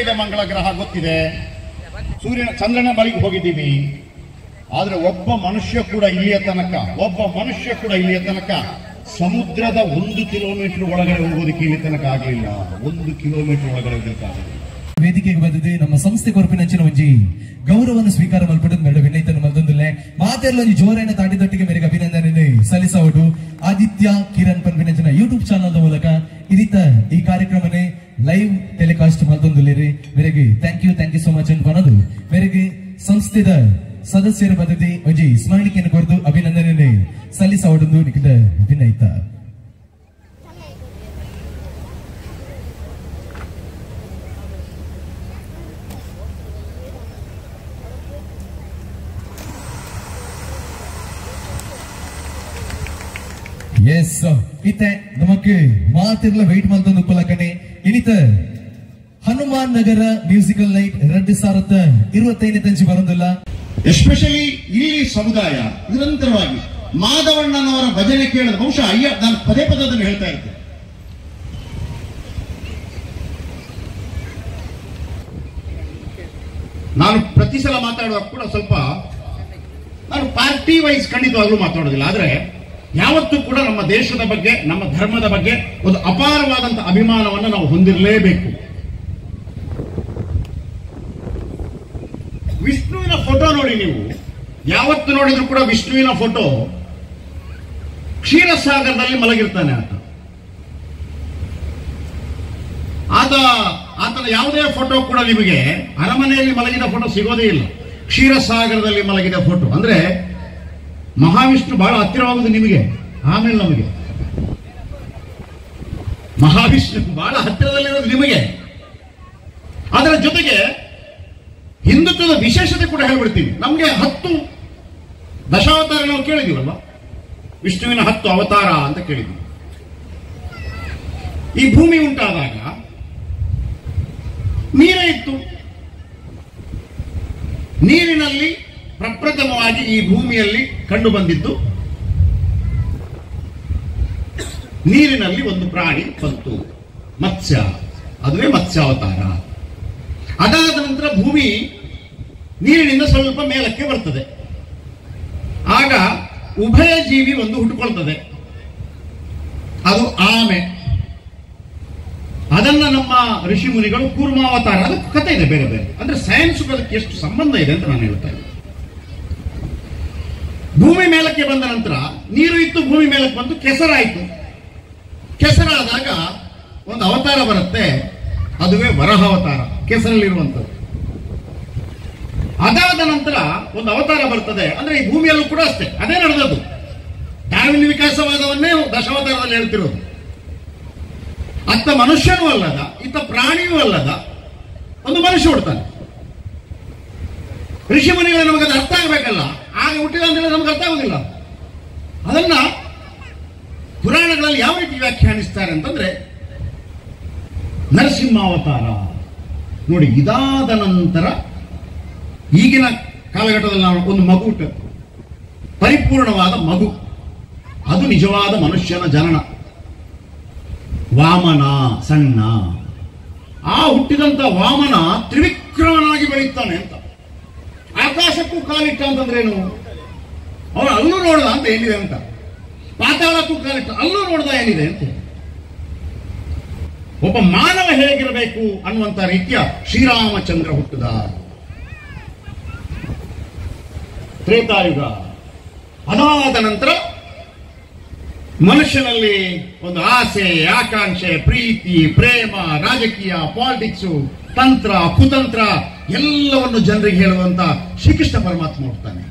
ಇದೆ ಮಂಗಳ ಗ್ರಹ ಗೊತ್ತಿದೆ, ಚಂದ್ರನ ಬಳಿಗೆ ಹೋಗಿದ್ದೀವಿ. ಆದ್ರೆ ಒಬ್ಬ ಮನುಷ್ಯ ಕೂಡ ಇಲ್ಲಿಯ ತನಕ ಸಮುದ್ರದ 1 ಕಿಲೋಮೀಟರ್ ಒಳಗಡೆ ಹೋಗೋದಕ್ಕೆ ಇಲ್ಲಿ ತನಕ ಆಗಲಿಲ್ಲ. 1 ಕಿಲೋಮೀಟರ್ ಒಳಗಡೆ ಹೋಗಲಿಕ್ಕಾಗಲಿಲ್ಲ. ವೇದಿಕೆಗೆ ಬಂದಿದೆ ನಮ್ಮ ಸಂಸ್ಥೆ ಕೊರಪಿನಂಚಿನ ಒಂಜಿ ಗೌರವವನ್ನು ಸ್ವೀಕಾರ ಮಲ್ಪಟ್ಟು ನಡು ವಿನೈತನ್ನು ಮಲ್ತೊಂದಿಲ್ಲ ಮಾತೆಲ್ಲ ಒಂಜಿ ಜೋರಾಯಿನ ತಾಟಿದೊಟ್ಟಿಗೆ ಮೇರೆಗೆ ಅಭಿನಂದನೆ ಸಲ್ಲಿಸಬಹುದು. ಆದಿತ್ಯ ಕಿರಣ್ ಪನ್ಪಿನಂಚಿನ ಯೂಟ್ಯೂಬ್ ಚಾನಲ್ ಮೂಲಕ ಇದೀತ ಈ ಕಾರ್ಯಕ್ರಮನೇ ಲೈವ್ ಟೆಲಿಕಾಸ್ಟ್ ಮಲ್ತೊಂದಿಲ್ಲಿರಿ. ಮೇರೆಗೆ ಥ್ಯಾಂಕ್ ಯು ಸೋ ಮಚ್ ಅನ್ಕೊನೋದು ಮೇರೆಗೆ ಸಂಸ್ಥೆದ ಸದಸ್ಯರ ಪದ್ಧತಿ ಒಂಜಿ ಸ್ಮರಣಿಕೆಯನ್ನು ಕೊರದು ಅಭಿನಂದನೆ ಸಲ್ಲಿಸಬಹುದು ನಿಖಿತ ವಿನೈತ. ಎಸ್ ಇತ್ತೆ ನಮಕ್ಕೆ ಮಾತಿರ್ಲ ವೆಯ್ಟ್ ಮಾಡ್ತಂದು ಉಪ್ಪಲಕನೆ ಇನಿತ ಹನುಮಾನ್ ನಗರ ಮ್ಯೂಸಿಕಲ್ ನೈಟ್ 2025 ತಂಚಿ ಬರೋದಿಲ್ಲ. ಎಸ್ಪೆಷಲಿ ಇಲ್ಲಿ ಸಮುದಾಯ ನಿರಂತರವಾಗಿ ಮಾಧವಣ್ಣನವರ ಭಜನೆ ಕೇಳಿದ ಬಹುಶಃ ನಾನು ಪದೇ ಅದನ್ನು ಹೇಳ್ತಾ ಇರ್ತೇನೆ. ನಾನು ಪ್ರತಿ ಸಲ ಮಾತಾಡುವಾಗ ಕೂಡ ಸ್ವಲ್ಪ ನಾನು ಪಾರ್ಟಿ ವೈಸ್ ಖಂಡಿತವಾಗ್ಲೂ ಮಾತಾಡೋದಿಲ್ಲ. ಆದ್ರೆ ಯಾವತ್ತೂ ಕೂಡ ನಮ್ಮ ದೇಶದ ಬಗ್ಗೆ, ನಮ್ಮ ಧರ್ಮದ ಬಗ್ಗೆ ಒಂದು ಅಪಾರವಾದಂತಹ ಅಭಿಮಾನವನ್ನು ನಾವು ಹೊಂದಿರಲೇಬೇಕು. ವಿಷ್ಣುವಿನ ಫೋಟೋ ನೋಡಿ, ನೀವು ಯಾವತ್ತು ನೋಡಿದ್ರು ಕೂಡ ವಿಷ್ಣುವಿನ ಫೋಟೋ ಕ್ಷೀರಸಾಗರದಲ್ಲಿ ಮಲಗಿರ್ತಾನೆ ಆತನ ಯಾವುದೇ ಫೋಟೋ ಕೂಡ ನಿಮಗೆ ಅರಮನೆಯಲ್ಲಿ ಮಲಗಿದ ಫೋಟೋ ಸಿಗೋದೇ ಇಲ್ಲ. ಕ್ಷೀರಸಾಗರದಲ್ಲಿ ಮಲಗಿದ ಫೋಟೋ ಅಂದ್ರೆ ಮಹಾವಿಷ್ಣು ಬಹಳ ಹತ್ತಿರವಾಗುವುದು ನಿಮಗೆ, ಆಮೇಲೆ ನಮಗೆ. ಮಹಾವಿಷ್ಣು ಬಹಳ ಹತ್ತಿರದಲ್ಲಿರೋದು ನಿಮಗೆ. ಅದರ ಜೊತೆಗೆ ಹಿಂದುತ್ವದ ವಿಶೇಷತೆ ಕೂಡ ಹೇಳ್ಬಿಡ್ತೀವಿ. ನಮಗೆ 10 ದಶಾವತಾರ ನಾವು ಕೇಳಿದೀವಲ್ವಾ, ವಿಷ್ಣುವಿನ 10 ಅವತಾರ ಅಂತ ಕೇಳಿದ್ವಿ. ಈ ಭೂಮಿ ಉಂಟಾದಾಗ ನೀರೇ ಇತ್ತು. ನೀರಿನಲ್ಲಿ ಪ್ರಪ್ರಥಮವಾಗಿ ಈ ಭೂಮಿಯಲ್ಲಿ ಕಂಡು ಬಂದಿದ್ದು ನೀರಿನಲ್ಲಿ ಒಂದು ಪ್ರಾಣಿ ಬಂತು, ಮತ್ಸ್ಯ. ಅದುವೇ ಮತ್ಸ್ಯಾವತಾರ. ಅದಾದ ನಂತರ ಭೂಮಿ ನೀರಿನಿಂದ ಸ್ವಲ್ಪ ಮೇಲಕ್ಕೆ ಬರ್ತದೆ. ಆಗ ಉಭಯ ಜೀವಿ ಒಂದು ಹುಟ್ಟುಕೊಳ್ತದೆ, ಅದು ಆಮೆ. ಅದನ್ನ ನಮ್ಮ ಋಷಿ ಮುನಿಗಳು ಕೂರ್ಮಾವತಾರ, ಅದಕ್ಕೆ ಕಥೆ ಇದೆ ಬೇರೆ ಬೇರೆ. ಅಂದ್ರೆ ಸೈನ್ಸ್ ಅದಕ್ಕೆ ಎಷ್ಟು ಸಂಬಂಧ ಇದೆ ಅಂತ ನಾನು ಹೇಳ್ತಾ ಇದ್ದೀನಿ. ಭೂಮಿ ಮೇಲಕ್ಕೆ ಬಂದ ನಂತರ ನೀರು ಇತ್ತು, ಭೂಮಿ ಮೇಲಕ್ಕೆ ಬಂದು ಕೆಸರಾಯಿತು. ಕೆಸರಾದಾಗ ಒಂದು ಅವತಾರ ಬರುತ್ತೆ, ಅದುವೇ ವರಹ ಅವತಾರ, ಕೆಸರಲ್ಲಿರುವಂಥದ್ದು. ಅದಾದ ನಂತರ ಒಂದು ಅವತಾರ ಬರ್ತದೆ, ಅಂದ್ರೆ ಈ ಭೂಮಿಯಲ್ಲೂ ಕೂಡ ಅಷ್ಟೇ ಅದೇ ನಡೆದದ್ದು. ಡಾರ್ವಿನ್ ವಿಕಾಸವಾದವನ್ನೇ ದಶಾವತಾರದಲ್ಲಿ ಹೇಳ್ತಿರೋದು. ಅತ್ತ ಮನುಷ್ಯನೂ ಅಲ್ಲದ, ಇತ್ತ ಪ್ರಾಣಿಯೂ ಅಲ್ಲದ ಒಂದು ಮನುಷ್ಯ ಹುಡ್ತಾನೆ. ಋಷಿ ಮುನಿಗಳು ನಮಗೆ ಅದು ಅರ್ಥ ಆಗಬೇಕಲ್ಲ, ಆಗ ಹುಟ್ಟಿದ ಅಂದ್ರೆ ನಮ್ಗೆ ಅರ್ಥ ಆಗುದಿಲ್ಲ. ಅದನ್ನ ಪುರಾಣಗಳಲ್ಲಿ ಯಾವ ರೀತಿ ವ್ಯಾಖ್ಯಾನಿಸ್ತಾರೆ ಅಂತಂದ್ರೆ ನರಸಿಂಹಾವತಾರ. ನೋಡಿ, ಇದಾದ ನಂತರ ಈಗಿನ ಕಾಲಘಟ್ಟದಲ್ಲಿ ನಾವು ಒಂದು ಮಗು ಹುಟ್ಟುತ್ತೆ, ಪರಿಪೂರ್ಣವಾದ ಮಗು, ಅದು ನಿಜವಾದ ಮನುಷ್ಯನ ಜನನ. ವಾಮನ ಸಣ್ಣ, ಆ ಹುಟ್ಟಿದಂತ ವಾಮನ ತ್ರಿವಿಕ್ರಮನಾಗಿ ಬೆಳೀತಾನೆ ಅಂತ. ಆಕಾಶಕ್ಕೂ ಕಾಲಿಟ್ಟ ಅಂತಂದ್ರೇನು, ಅವನು ಅಲ್ಲೂ ನೋಡ್ದ ಅಂತ ಏನಿದೆ ಅಂತ, ಪಾತಾಳಕ್ಕೂ ಕಾಲಿಟ್ಟ ಅಲ್ಲೂ ನೋಡ್ದ ಏನಿದೆ ಅಂತ. ಒಬ್ಬ ಮಾನವ ಹೇಗಿರಬೇಕು ಅನ್ನುವಂತ ರೀತಿಯ ಶ್ರೀರಾಮಚಂದ್ರ ಹುಟ್ಟಿದ. ತ್ರೇತಾಯುಗ. ಅದಾದ ನಂತರ ಮನುಷ್ಯನಲ್ಲಿ ಒಂದು ಆಸೆ, ಆಕಾಂಕ್ಷೆ, ಪ್ರೀತಿ, ಪ್ರೇಮ, ರಾಜಕೀಯ, ಪಾಲಿಟಿಕ್ಸು, ತಂತ್ರ, ಕುತಂತ್ರ ಎಲ್ಲವನ್ನು ಜನರಿಗೆ ಹೇಳುವಂತ ಶ್ರೀಕೃಷ್ಣ ಪರಮಾತ್ಮ ಹೋಗ್ತಾನೆ.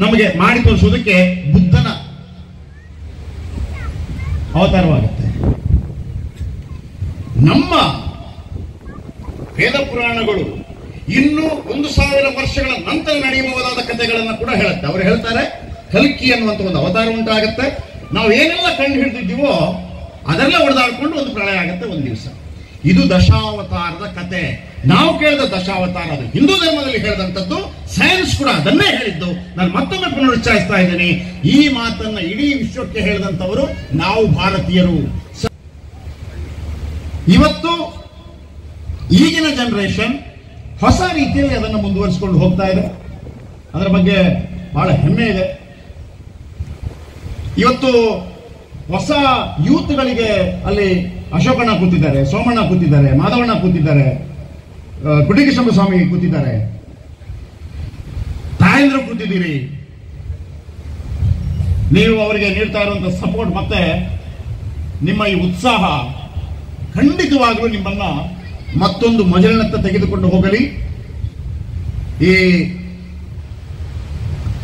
ನಮಗೆ ಮಾಡಿ ತೋರಿಸುವುದಕ್ಕೆ ಬುದ್ಧನ ಅವತಾರವಾಗುತ್ತೆ. ನಮ್ಮ ವೇದ ಪುರಾಣಗಳು ಇನ್ನೂ 1000 ವರ್ಷಗಳ ನಂತರ ನಡೆಯಬಹುದಾದ ಕಥೆಗಳನ್ನು ಕೂಡ ಹೇಳುತ್ತೆ. ಅವರು ಹೇಳ್ತಾರೆ ಕಲ್ಕಿ ಅನ್ನುವಂತ ಒಂದು ಅವತಾರ ಉಂಟಾಗುತ್ತೆ. ನಾವು ಏನೆಲ್ಲ ಕಂಡು ಹಿಡಿದಿದ್ದೀವೋ ಅದೆಲ್ಲ ಹೊಡೆದಾಡ್ಕೊಂಡು ಒಂದು ಪ್ರಳಯ ಆಗುತ್ತೆ ಒಂದು ದಿವಸ. ಇದು ದಶಾವತಾರದ ಕತೆ. ನಾವು ಕೇಳಿದ ದಶಾವತಾರ ಅದು ಹಿಂದೂ ಧರ್ಮದಲ್ಲಿ ಹೇಳಿದಂಥದ್ದು, ಸೈನ್ಸ್ ಕೂಡ ಅದನ್ನೇ ಹೇಳಿದ್ದು. ನಾನು ಮತ್ತೊಮ್ಮೆ ಪುನರುಚ್ಚಾರಿಸ್ತಾ ಇದ್ದೀನಿ, ಈ ಮಾತನ್ನ ಇಡೀ ವಿಶ್ವಕ್ಕೆ ಹೇಳಿದಂಥವರು ನಾವು ಭಾರತೀಯರು. ಇವತ್ತು ಈಗಿನ ಜನರೇಷನ್ ಹೊಸ ರೀತಿಯಲ್ಲಿ ಅದನ್ನು ಮುಂದುವರಿಸಿಕೊಂಡು ಹೋಗ್ತಾ ಇದೆ. ಅದರ ಬಗ್ಗೆ ಬಹಳ ಹೆಮ್ಮೆ ಇದೆ. ಇವತ್ತು ಹೊಸ ಯೂತ್ಗಳಿಗೆ ಅಲ್ಲಿ ಅಶೋಕಣ್ಣ ಕೂತಿದ್ದಾರೆ, ಸೋಮಣ್ಣ ಕೂತಿದ್ದಾರೆ, ಮಾಧವಣ್ಣ ಕೂತಿದ್ದಾರೆ, ಕುಟಿಕೇಶ್ವರ ಸ್ವಾಮಿ ಕೂತಿದ್ದಾರೆ, ತಾಯಂದ್ರು ಕೂತಿದ್ದೀರಿ. ನೀವು ಅವರಿಗೆ ನೀಡ್ತಾ ಇರುವಂತಹ ಸಪೋರ್ಟ್ ಮತ್ತೆ ನಿಮ್ಮ ಈ ಉತ್ಸಾಹ ಖಂಡಿತವಾಗಲೂ ನಿಮ್ಮನ್ನ ಮತ್ತೊಂದು ಮಜಲಿನತ್ತ ತೆಗೆದುಕೊಂಡು ಹೋಗಲಿ. ಈ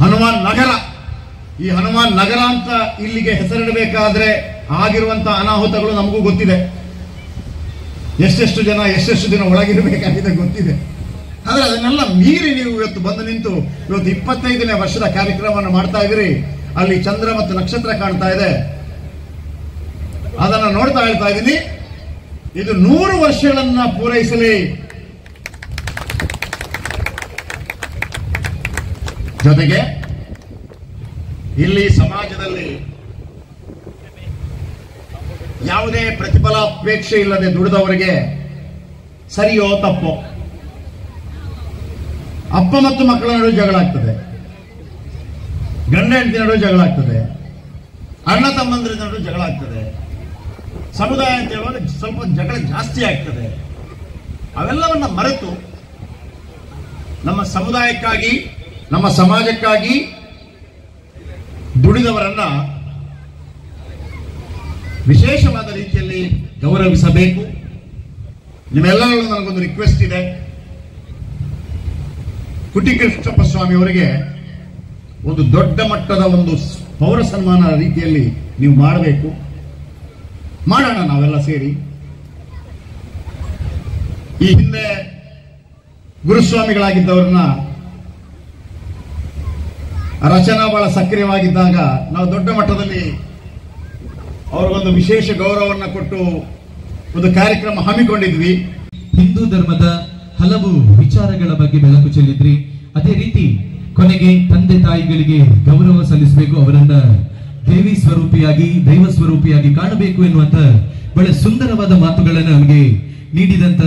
ಹನುಮಾನ್ ನಗರ, ಈ ಹನುಮಾನ್ ನಗರ ಅಂತ ಇಲ್ಲಿಗೆ ಹೆಸರಿಡಬೇಕಾದ್ರೆ ಆಗಿರುವಂತಹ ಅನಾಹುತಗಳು ನಮಗೂ ಗೊತ್ತಿದೆ. ಎಷ್ಟೆಷ್ಟು ಜನ ಎಷ್ಟೆಷ್ಟು ದಿನ ಒಳಗಿರಬೇಕಾಗಿದೆ ಗೊತ್ತಿದೆ. ಆದ್ರೆ ಅದನ್ನೆಲ್ಲ ಮೀರಿ ನೀವು ಇವತ್ತು ಬಂದು ನಿಂತು ಇವತ್ತು 25ನೇ ವರ್ಷದ ಕಾರ್ಯಕ್ರಮವನ್ನು ಮಾಡ್ತಾ ಇದ್ದೀರಿ. ಅಲ್ಲಿ ಚಂದ್ರ ಮತ್ತು ನಕ್ಷತ್ರ ಕಾಣ್ತಾ ಇದೆ. ಅದನ್ನು ನೋಡ್ತಾ ಹೇಳ್ತಾ ಇದ್ದೀನಿ, ಇದು 100 ವರ್ಷಗಳನ್ನ ಪೂರೈಸಲಿ. ಜೊತೆಗೆ ಇಲ್ಲಿ ಸಮಾಜದಲ್ಲಿ ಯಾವುದೇ ಪ್ರತಿಫಲಾಪೇಕ್ಷೆ ಇಲ್ಲದೆ ದುಡಿದವರಿಗೆ ಸರಿಯೋ ತಪ್ಪೋ, ಅಪ್ಪ ಮತ್ತು ಮಕ್ಕಳ ನಡುವೆ ಜಗಳ ಆಗ್ತದೆ, ಗಂಡ ಹೆಂಡತಿ ನಡುವೆ ಜಗಳ ಆಗ್ತದೆ, ಅಣ್ಣ ತಮ್ಮಂದಿರ ನಡುವೆ ಜಗಳ ಆಗ್ತದೆ, ಸಮುದಾಯ ಅಂತ ಹೇಳುವಾಗ ಸ್ವಲ್ಪ ಜಗಳ ಜಾಸ್ತಿ ಆಗ್ತದೆ. ಅವೆಲ್ಲವನ್ನ ಮರೆತು ನಮ್ಮ ಸಮುದಾಯಕ್ಕಾಗಿ, ನಮ್ಮ ಸಮಾಜಕ್ಕಾಗಿ ದುಡಿದವರನ್ನ ವಿಶೇಷವಾದ ರೀತಿಯಲ್ಲಿ ಗೌರವಿಸಬೇಕು. ನಿಮ್ಮೆಲ್ಲರಲ್ಲೂ ನನಗೊಂದು ರಿಕ್ವೆಸ್ಟ್ ಇದೆ. ಕುಟಿಕೇಶ್ವರ ಸ್ವಾಮಿ ಅವರಿಗೆ ಒಂದು ದೊಡ್ಡ ಮಟ್ಟದ ಒಂದು ಪೌರ ಸನ್ಮಾನ ರೀತಿಯಲ್ಲಿ ನೀವು ಮಾಡಬೇಕು. ಮಾಡೋಣ ನಾವೆಲ್ಲ ಸೇರಿ. ಈ ಹಿಂದೆ ಗುರುಸ್ವಾಮಿಗಳಾಗಿದ್ದವ್ರನ್ನ ರಚನಾ ಬಹಳ ಸಕ್ರಿಯವಾಗಿದ್ದಾಗ ನಾವು ದೊಡ್ಡ ಮಟ್ಟದಲ್ಲಿ ಅವ್ರಿಗೊಂದು ವಿಶೇಷ ಗೌರವವನ್ನು ಕೊಟ್ಟು ಒಂದು ಕಾರ್ಯಕ್ರಮ ಹಮ್ಮಿಕೊಂಡಿದ್ವಿ. ಹಿಂದೂ ಧರ್ಮದ ಹಲವು ವಿಚಾರಗಳ ಬಗ್ಗೆ ಬೆಳಕು ಚೆಲ್ಲಿದ್ರಿ. ಅದೇ ರೀತಿ ಕೊನೆಗೆ ತಂದೆ ತಾಯಿಗಳಿಗೆ ಗೌರವ ಸಲ್ಲಿಸಬೇಕು, ಅವರನ್ನ ದೇವಿ ಸ್ವರೂಪಿಯಾಗಿ, ದೈವ ಸ್ವರೂಪಿಯಾಗಿ ಕಾಣಬೇಕು ಎನ್ನುವಂತ ಬಹಳ ಸುಂದರವಾದ ಮಾತುಗಳನ್ನು ನಮಗೆ ನೀಡಿದಂತ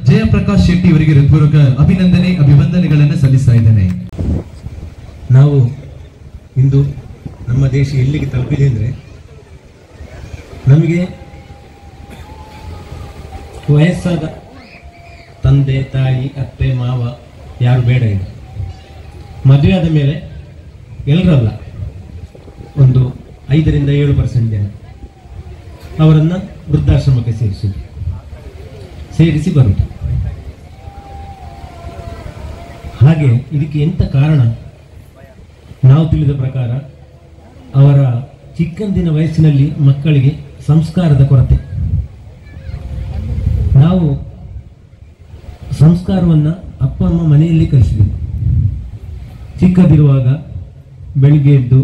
ಜಯಪ್ರಕಾಶ್ ಶೆಟ್ಟಿ ಅವರಿಗೆ ಹೃತ್ಪೂರ್ವಕ ಅಭಿನಂದನೆ, ಅಭಿವಂದನೆಗಳನ್ನು ಸಲ್ಲಿಸ್ತಾ ಇದ್ದೇನೆ. ನಾವು ಇಂದು ನಮ್ಮ ದೇಶ ಎಲ್ಲಿಗೆ ತಲುಪಿದೆ ಅಂದ್ರೆ, ನಮಗೆ ವಯಸ್ಸಾದ ತಂದೆ ತಾಯಿ ಅತ್ತೆ ಮಾವ ಯಾರು ಬೇಡ ಇದೆ. ಮದುವೆ ಆದ ಮೇಲೆ ಎಲ್ಲರಲ್ಲ, ಒಂದು 5ರಿಂದ 7% ಜನ ಅವರನ್ನ ವೃದ್ಧಾಶ್ರಮಕ್ಕೆ ಸೇರಿಸಿ ಬರುವುದು. ಹಾಗೆ ಇದಕ್ಕೆ ಎಂತ ಕಾರಣ? ನಾವು ತಿಳಿದ ಪ್ರಕಾರ ಅವರ ಚಿಕ್ಕಂದಿನ ವಯಸ್ಸಿನಲ್ಲಿ ಮಕ್ಕಳಿಗೆ ಸಂಸ್ಕಾರದ ಕೊರತೆ. ನಾವು ಸಂಸ್ಕಾರವನ್ನ ಅಪ್ಪ ಅಮ್ಮ ಮನೆಯಲ್ಲಿ ಕಲಿಸಿದೆವು. ಚಿಕ್ಕದಿರುವಾಗ ಬೆಳಿಗ್ಗೆ ಎದ್ದು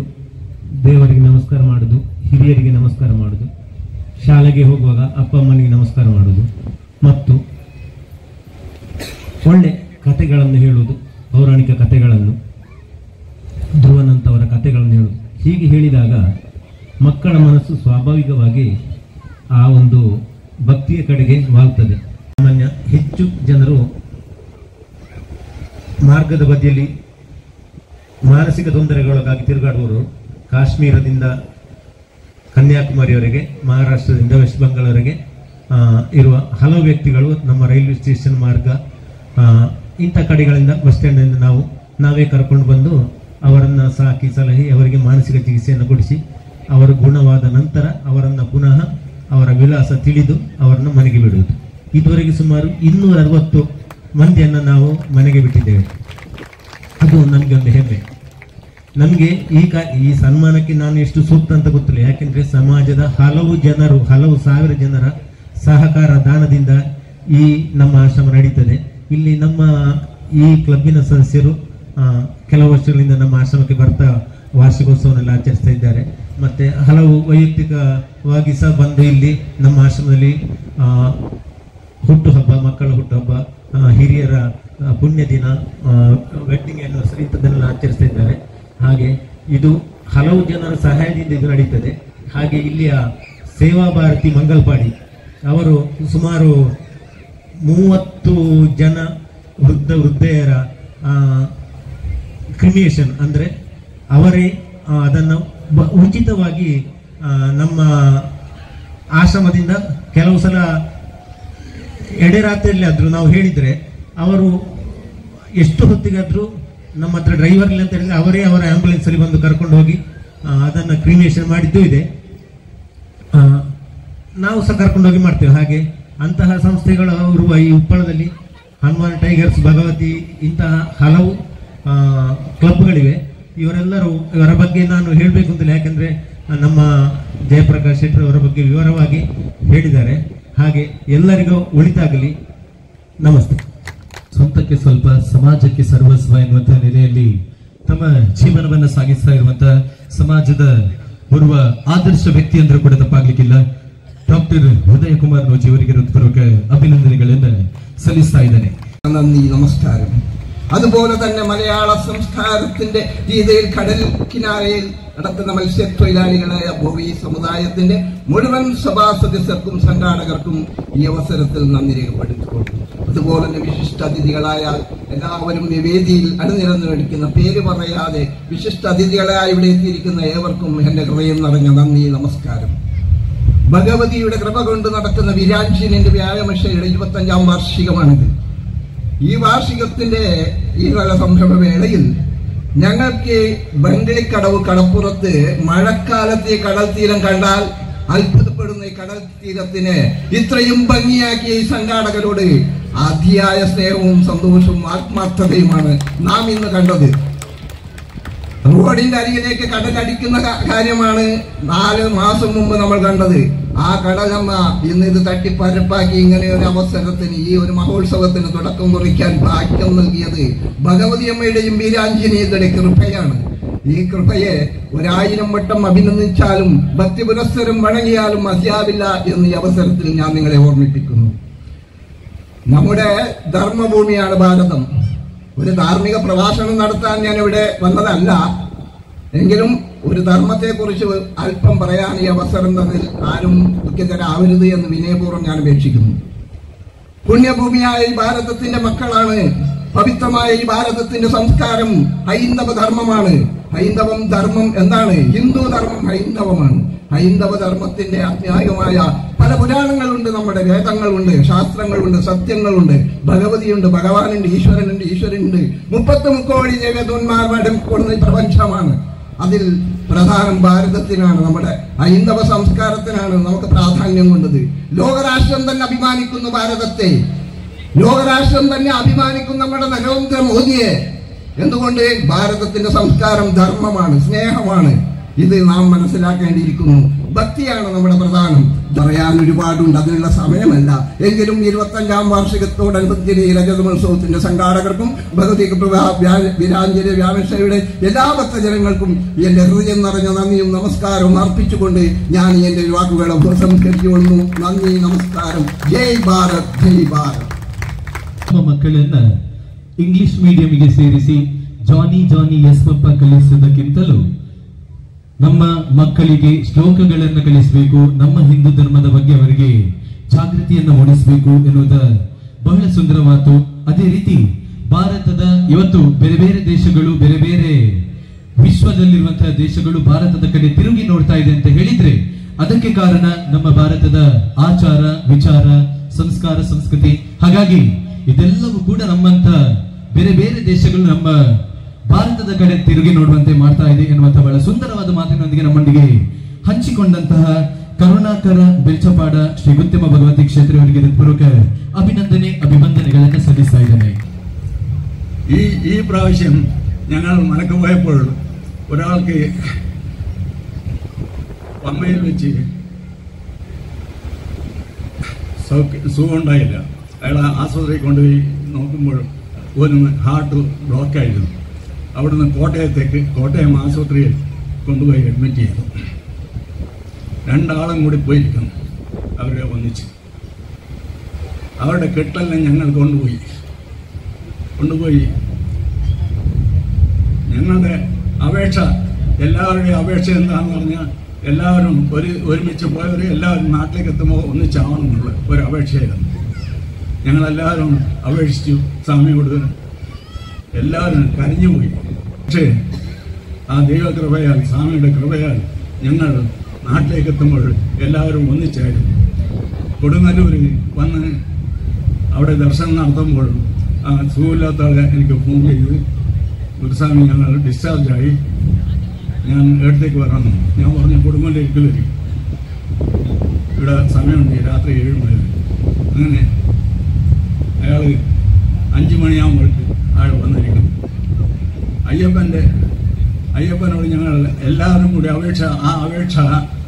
ದೇವರಿಗೆ ನಮಸ್ಕಾರ ಮಾಡುದು, ಹಿರಿಯರಿಗೆ ನಮಸ್ಕಾರ ಮಾಡುದು, ಶಾಲೆಗೆ ಹೋಗುವಾಗ ಅಪ್ಪ ಅಮ್ಮನಿಗೆ ನಮಸ್ಕಾರ ಮಾಡುದು, ಮತ್ತು ಒಳ್ಳೆ ಕಥೆಗಳನ್ನು ಹೇಳುವುದು, ಪೌರಾಣಿಕ ಕಥೆಗಳನ್ನು, ಧ್ರುವನಂತವರ ಕಥೆಗಳನ್ನು ಹೇಳುವುದು. ಹೀಗೆ ಹೇಳಿದಾಗ ಮಕ್ಕಳ ಮನಸ್ಸು ಸ್ವಾಭಾವಿಕವಾಗಿ ಆ ಒಂದು ಭಕ್ತಿಯ ಕಡೆಗೆ ವಾಲ್ತದೆ. ಸಾಮಾನ್ಯ ಹೆಚ್ಚು ಜನರು ಮಾರ್ಗದ ಬದಿಯಲ್ಲಿ ಮಾನಸಿಕ ತೊಂದರೆಗೊಳಗಾಗಿ ತಿರುಗಾಡುವವರು ಕಾಶ್ಮೀರದಿಂದ ಕನ್ಯಾಕುಮಾರಿಯವರೆಗೆ, ಮಹಾರಾಷ್ಟ್ರದಿಂದ ವೆಸ್ಟ್ ಬೆಂಗಾಲ್ವರೆಗೆ ಇರುವ ಹಲವು ವ್ಯಕ್ತಿಗಳು ನಮ್ಮ ರೈಲ್ವೆ ಸ್ಟೇಷನ್ ಮಾರ್ಗ ಇಂಥ ಕಡೆಗಳಿಂದ ಬಸ್ ಸ್ಟ್ಯಾಂಡಿಂದ ನಾವೇ ಕರ್ಕೊಂಡು ಬಂದು ಅವರನ್ನ ಸಾಕಿ ಸಲಹೆ ಅವರಿಗೆ ಮಾನಸಿಕ ಚಿಕಿತ್ಸೆಯನ್ನು ಕೊಡಿಸಿ ಅವರ ಗುಣವಾದ ನಂತರ ಅವರನ್ನ ಪುನಃ ಅವರ ವಿಳಾಸ ತಿಳಿದು ಅವರನ್ನು ಮನೆಗೆ ಬಿಡುವುದು. ಇದುವರೆಗೆ ಸುಮಾರು 260 ಮಂದಿಯನ್ನು ನಾವು ಮನೆಗೆ ಬಿಟ್ಟಿದ್ದೇವೆ. ಅದು ನನಗೆ ಒಂದು ಹೆಮ್ಮೆ. ನಮಗೆ ಈ ಸನ್ಮಾನಕ್ಕೆ ನಾನು ಎಷ್ಟು ಸೂಕ್ತ ಅಂತ ಗೊತ್ತಿಲ್ಲ. ಯಾಕೆಂದ್ರೆ ಸಮಾಜದ ಹಲವು ಸಾವಿರ ಜನರ ಸಹಕಾರ ದಾನದಿಂದ ಈ ನಮ್ಮ ಆಶ್ರಮ ನಡೀತದೆ. ಇಲ್ಲಿ ನಮ್ಮ ಈ ಕ್ಲಬ್ಬಿನ ಸದಸ್ಯರು ಕೆಲವು ವರ್ಷಗಳಿಂದ ನಮ್ಮ ಆಶ್ರಮಕ್ಕೆ ಬರ್ತಾ ವಾರ್ಷಿಕೋತ್ಸವನೆಲ್ಲ ಆಚರಿಸ್ತಾ ಇದ್ದಾರೆ. ಮತ್ತೆ ಹಲವು ವೈಯಕ್ತಿಕವಾಗಿ ಸಹ ಬಂದು ಇಲ್ಲಿ ನಮ್ಮ ಆಶ್ರಮದಲ್ಲಿ ಹುಟ್ಟುಹಬ್ಬ, ಮಕ್ಕಳ ಹುಟ್ಟುಹಬ್ಬ, ಹಿರಿಯರ ಪುಣ್ಯ ದಿನ, ವೆಡ್ಡಿಂಗ್ ಆನಿವರ್ಸರಿ ಇಂಥದ್ದನ್ನೆಲ್ಲ ಆಚರಿಸ್ತಾ ಇದ್ದಾರೆ. ಹಾಗೆ ಇದು ಹಲವು ಜನರ ಸಹಾಯದಿಂದ ಇದು ನಡೀತದೆ. ಹಾಗೆ ಇಲ್ಲಿಯ ಸೇವಾ ಭಾರತಿ ಮಂಗಲ್ಪಾಡಿ ಅವರು ಸುಮಾರು 30 ಜನ ವೃದ್ಧೆಯರ ಕ್ರಿಮಿಯೇಷನ್ ಅಂದ್ರೆ ಅವರೇ ಅದನ್ನು ಉಚಿತವಾಗಿ ನಮ್ಮ ಆಶ್ರಮದಿಂದ ಕೆಲವು ಸಲ ಎಡೆರಾತ್ರಿಯಲ್ಲಿ ಆದ್ರೂ ನಾವು ಹೇಳಿದ್ರೆ ಅವರು ಎಷ್ಟು ಹೊತ್ತಿಗಾದ್ರೂ ನಮ್ಮ ಹತ್ರ ಡ್ರೈವರ್ ಇಲ್ಲ ಅಂತ ಹೇಳಿದ್ರೆ ಅವರೇ ಅವರ ಆಂಬ್ಯುಲೆನ್ಸ್ ಅಲ್ಲಿ ಬಂದು ಕರ್ಕೊಂಡು ಹೋಗಿ ಅದನ್ನ ಕ್ರಿಮಿಯೇಷನ್ ಮಾಡಿದ್ದು ಇದೆ. ನಾವು ಸಹ ಕರ್ಕೊಂಡು ಹೋಗಿ ಮಾಡ್ತೇವೆ. ಹಾಗೆ ಅಂತಹ ಸಂಸ್ಥೆಗಳು ಇರುವ ಈ ಉಪ್ಪಳದಲ್ಲಿ ಹನುಮಾನ್ ಟೈಗರ್ಸ್, ಭಗವತಿ, ಇಂತಹ ಹಲವು ಕ್ಲಬ್ಗಳಿವೆ. ಇವರ ಬಗ್ಗೆ ನಾನು ಹೇಳಬೇಕು ಅಂತಿಲ್ಲ, ಯಾಕಂದ್ರೆ ನಮ್ಮ ಜಯಪ್ರಕಾಶ್ ಶೆಟ್ಟರ್ ಅವರ ಬಗ್ಗೆ ವಿವರವಾಗಿ ಹೇಳಿದ್ದಾರೆ. ಹಾಗೆ ಎಲ್ಲರಿಗೂ ಒಳಿತಾಗಲಿ. ನಮಸ್ತೆ. ಸ್ವಂತಕ್ಕೆ ಸ್ವಲ್ಪ ಸಮಾಜಕ್ಕೆ ಸರ್ವಸ್ವ ಎನ್ನುವಂತಹ ನೆಲೆಯಲ್ಲಿ ತಮ್ಮ ಜೀವನವನ್ನ ಸಾಗಿಸ್ತಾ ಇರುವಂತಹ ಸಮಾಜದ ಓರ್ವ ಆದರ್ಶ ವ್ಯಕ್ತಿ ಅಂದ್ರೆ ಕೂಡ ತಪ್ಪಾಗ್ಲಿಕ್ಕಿಲ್ಲ. ಡಾಕ್ಟರ್ ಉದಯ ಕುಮಾರ್ ನೋಜಿ ಅವರಿಗೆ ಹೃತ್ಪೂರ್ವಕ അഭിനന്ദനಗಳನ್ನು സല്ലിസ്താ ഇದ್ದೇನೆ. നന്ദി, നമസ്കാരം. അതുപോലെ തന്നെ മലയാള സംസ്കാരത്തിന്റെ രീതിയിൽ കടൽ കിനാരയിൽ നടത്തുന്ന മത്സ്യത്തൊഴിലാളികളായ ബോവി സമുദായത്തിന്റെ മുഴുവൻ സഭാ സദസ്യർക്കും സംഘാടകർക്കും ഈ അവസരത്തിൽ നന്ദി രേഖപ്പെടുത്തിക്കൊടുക്കും. അതുപോലെ തന്നെ വിശിഷ്ട അതിഥികളായ എല്ലാവരും ഈ വേദിയിൽ അണിനിരന്നു നടിക്കുന്ന പേര് പറയാതെ വിശിഷ്ട അതിഥികളായി ഇവിടെ എത്തിയിരിക്കുന്ന ഏവർക്കും എന്റെ ഹൃദയം നിറഞ്ഞ നന്ദി, നമസ്കാരം. ഭഗവതിയുടെ കൃപ കൊണ്ട് നടക്കുന്ന വിരാഞ്ചിനിന്റെ വ്യായാമശയുടെ 25ാം വാർഷികമാണിത്. ഈ വാർഷികത്തിന്റെ ഈ നല്ല സംരംഭവേളയിൽ ഞങ്ങൾക്ക് ബംഗളിക്കടവ് കടപ്പുറത്ത് മഴക്കാലത്ത് ഈ കടൽ തീരം കണ്ടാൽ അത്ഭുതപ്പെടുന്ന ഈ കടൽ തീരത്തിന് ഇത്രയും ഭംഗിയാക്കിയ ഈ സംഘാടകരോട് അതിയായ സ്നേഹവും സന്തോഷവും ആത്മാർത്ഥതയുമാണ് നാം ഇന്ന് കണ്ടത്. റോഡിന്റെ അരികിലേക്ക് കടലടിക്കുന്ന കാര്യമാണ് 4 മാസം മുമ്പ് നമ്മൾ കണ്ടത്. ആ കടലമ്മ ഇന്ന് ഇത് തട്ടിപ്പരപ്പാക്കി ഇങ്ങനെ ഒരു അവസരത്തിന്, ഈ ഒരു മഹോത്സവത്തിന് തുടക്കം കുറിക്കാൻ ഭാഗ്യം നൽകിയത് ഭഗവതിയമ്മയുടെയും വീരാഞ്ജനേയരുടെ കൃപയാണ്. ഈ കൃപയെ 1000 വട്ടം അഭിനന്ദിച്ചാലും ഭക്തി പുരസ്സരം വണങ്ങിയാലും മതിയാവില്ല എന്ന് ഈ അവസരത്തിൽ ഞാൻ നിങ്ങളെ ഓർമ്മിപ്പിക്കുന്നു. നമ്മുടെ ധർമ്മഭൂമിയാണ് ഭാരതം. ഒരു ധാർമ്മിക പ്രഭാഷണം നടത്താൻ ഞാൻ ഇവിടെ വന്നതല്ല, എങ്കിലും ഒരു ധർമ്മത്തെ കുറിച്ച് അല്പം പറയാൻ ഈ അവസരം തന്നിൽ ആരും ദുഃഖിതരാവരുത് എന്ന് വിനയപൂർവ്വം ഞാൻ അപേക്ഷിക്കുന്നു. പുണ്യഭൂമിയായ ഈ ഭാരതത്തിന്റെ മക്കളാണ്. പവിത്രമായ ഈ ഭാരതത്തിന്റെ സംസ്കാരം ഹൈന്ദവ ധർമ്മമാണ്. ഹൈന്ദവം ധർമ്മം എന്താണ്? ഹിന്ദു ധർമ്മം ഹൈന്ദവമാണ്. ഹൈന്ദവ ധർമ്മത്തിന്റെ ആത്മീയമായ പല പുരാണങ്ങളുണ്ട്, നമ്മുടെ വേദങ്ങളുണ്ട്, ശാസ്ത്രങ്ങളുണ്ട്, സത്യങ്ങളുണ്ട്, ഭഗവതിയുണ്ട്, ഭഗവാനുണ്ട്, ഈശ്വരനുണ്ട്, ഈശ്വരനുണ്ട്. 33 കോടി ദേവദൂന്മാർ കൊടുന്ന പ്രപഞ്ചമാണ്. അതിൽ പ്രധാനം ഭാരതത്തിനാണ്, നമ്മുടെ ഹൈന്ദവ സംസ്കാരത്തിനാണ് നമുക്ക് പ്രാധാന്യം കൊണ്ടത്. ലോകരാഷ്ട്രം തന്നെ അഭിമാനിക്കുന്നു ഭാരതത്തെ. ലോകരാഷ്ട്രം തന്നെ അഭിമാനിക്കും നമ്മുടെ നരേന്ദ്രമോദിയെ. എന്തുകൊണ്ട്? ഭാരതത്തിന്റെ സംസ്കാരം ധർമ്മമാണ്, സ്നേഹമാണ്. ഇത് നാം മനസ്സിലാക്കേണ്ടിയിരിക്കുന്നു. ഭക്തിയാണ് നമ്മുടെ പ്രധാനം. പറയാൻ ഒരുപാടുണ്ട്, അതിനുള്ള സമയമല്ല. എങ്കിലും 25ാം വാർഷികത്തോടനുബന്ധിച്ച് ഈ രജതമോത്സവത്തിന്റെ സംഘാടകർക്കും ഭഗവതി വീരാഞ്ജലി വ്യാമശയുടെ എല്ലാ ഭക്തജനങ്ങൾക്കും എന്റെ ഹൃദയം നിറഞ്ഞ നന്ദിയും നമസ്കാരവും അർപ്പിച്ചുകൊണ്ട് ഞാൻ എന്റെ വാക്കുകളെ ഉപസംഹരിച്ചുകൊള്ളുന്നു. നന്ദി, നമസ്കാരം. ജയ് ഭാരത്, ജയ് ഭാരത്. ಮಕ್ಕಳನ್ನ ಇಂಗ್ಲಿಷ್ ಮೀಡಿಯಂಗೆ ಸೇರಿಸಿ ಜಾನಿ ಎಸ್ ಪಪ್ಪ ಕಲಿಸುವುದಕ್ಕಿಂತಲೂ ನಮ್ಮ ಮಕ್ಕಳಿಗೆ ಶ್ಲೋಕಗಳನ್ನು ಕಲಿಸಬೇಕು, ನಮ್ಮ ಹಿಂದೂ ಧರ್ಮದ ಬಗ್ಗೆ ಅವರಿಗೆ ಜಾಗೃತಿಯನ್ನು ಮೂಡಿಸಬೇಕು ಎನ್ನುವುದು ಬಹಳ ಸುಂದರ ಮಾತು. ಅದೇ ರೀತಿ ಭಾರತದ ಇವತ್ತು ಬೇರೆ ಬೇರೆ ದೇಶಗಳು, ಬೇರೆ ಬೇರೆ ವಿಶ್ವದಲ್ಲಿರುವಂತಹ ದೇಶಗಳು ಭಾರತದ ಕಡೆ ತಿರುಗಿ ನೋಡ್ತಾ ಇದೆ ಅಂತ ಹೇಳಿದ್ರೆ ಅದಕ್ಕೆ ಕಾರಣ ನಮ್ಮ ಭಾರತದ ಆಚಾರ, ವಿಚಾರ, ಸಂಸ್ಕಾರ, ಸಂಸ್ಕೃತಿ. ಹಾಗಾಗಿ ಇದೆಲ್ಲವೂ ಕೂಡ ನಮ್ಮಂತ ಬೇರೆ ಬೇರೆ ದೇಶಗಳು ನಮ್ಮ ಭಾರತದ ಕಡೆ ತಿರುಗಿ ನೋಡುವಂತೆ ಮಾಡ್ತಾ ಇದೆ ಎನ್ನುವಂತಹ ಬಹಳ ಸುಂದರವಾದ ಮಾತಿನೊಂದಿಗೆ ನಮ್ಮೊಂದಿಗೆ ಹಂಚಿಕೊಂಡಂತಹ ಕರುಣಾಕರ ಬೆಳ್ಚಪಾಡ ಶ್ರೀ ಗುತ್ತಿಮ ಭಗವತಿ ಕ್ಷೇತ್ರ ಅವರಿಗೆ ಹೃತ್ಪೂರ್ವಕ അഭിനന്ദനಗಳನ್ನು സല്ലിಸ್ತಾ ഇದ್ದೇನೆ. ഈ പ്രാവശ്യം ഞങ്ങൾ മലക്ക് പോയപ്പോൾ ഒരാൾക്ക് പമ്പയിൽ വെച്ച് സുഖമുണ്ടായില്ല. അയാൾ ആശുപത്രിയിൽ കൊണ്ടുപോയി നോക്കുമ്പോൾ ഒരു ഹാർട്ട് ബ്ലോക്കായിരുന്നു. അവിടുന്ന് കോട്ടയം ആശുപത്രിയിൽ കൊണ്ടുപോയി അഡ്മിറ്റ് ചെയ്തു. 2 ആളും കൂടി പോയിരിക്കുന്നു അവരെ ഒന്നിച്ച്. അവരുടെ കെട്ടെല്ലാം ഞങ്ങൾ കൊണ്ടുപോയി ഞങ്ങളുടെ അപേക്ഷ, എല്ലാവരുടെയും അപേക്ഷ എന്താണെന്ന് പറഞ്ഞാൽ എല്ലാവരും ഒരുമിച്ച് പോയവർ എല്ലാവരും നാട്ടിലേക്ക് എത്തുമ്പോൾ ഒന്നിച്ചാവണമെന്നുള്ള ഒരു അപേക്ഷയായിരുന്നു. ഞങ്ങളെല്ലാവരും അപേക്ഷിച്ചു സ്വാമിയോട്, എല്ലാവരും കരഞ്ഞുപോയി. പക്ഷേ ആ ദൈവകൃപയാൽ, സ്വാമിയുടെ കൃപയാൽ ഞങ്ങൾ നാട്ടിലേക്ക് എത്തുമ്പോൾ എല്ലാവരും ഒന്നിച്ചായിരുന്നു. കൊടുങ്ങല്ലൂരിൽ വന്ന് അവിടെ ദർശനം നടത്തുമ്പോൾ ആ സുഖമില്ലാത്ത ആളെ എനിക്ക് ഫോൺ ചെയ്ത്, ഗുരുസ്വാമി ഞങ്ങൾ ഡിസ്ചാർജായി, ഞാൻ ഇടത്തേക്ക് വരണം. ഞാൻ പറഞ്ഞു കൊടുങ്ങല്ലൂരിലേക്ക് വരും, ഇവിടെ സമയമുണ്ട്, രാത്രി 7 മണി. അങ്ങനെ അയാൾ 5 മണിയാകുമ്പോഴേക്ക് അയാൾ വന്നിരിക്കണം. അയ്യപ്പനോട് ഞങ്ങൾ എല്ലാവരും കൂടി ആ അപേക്ഷ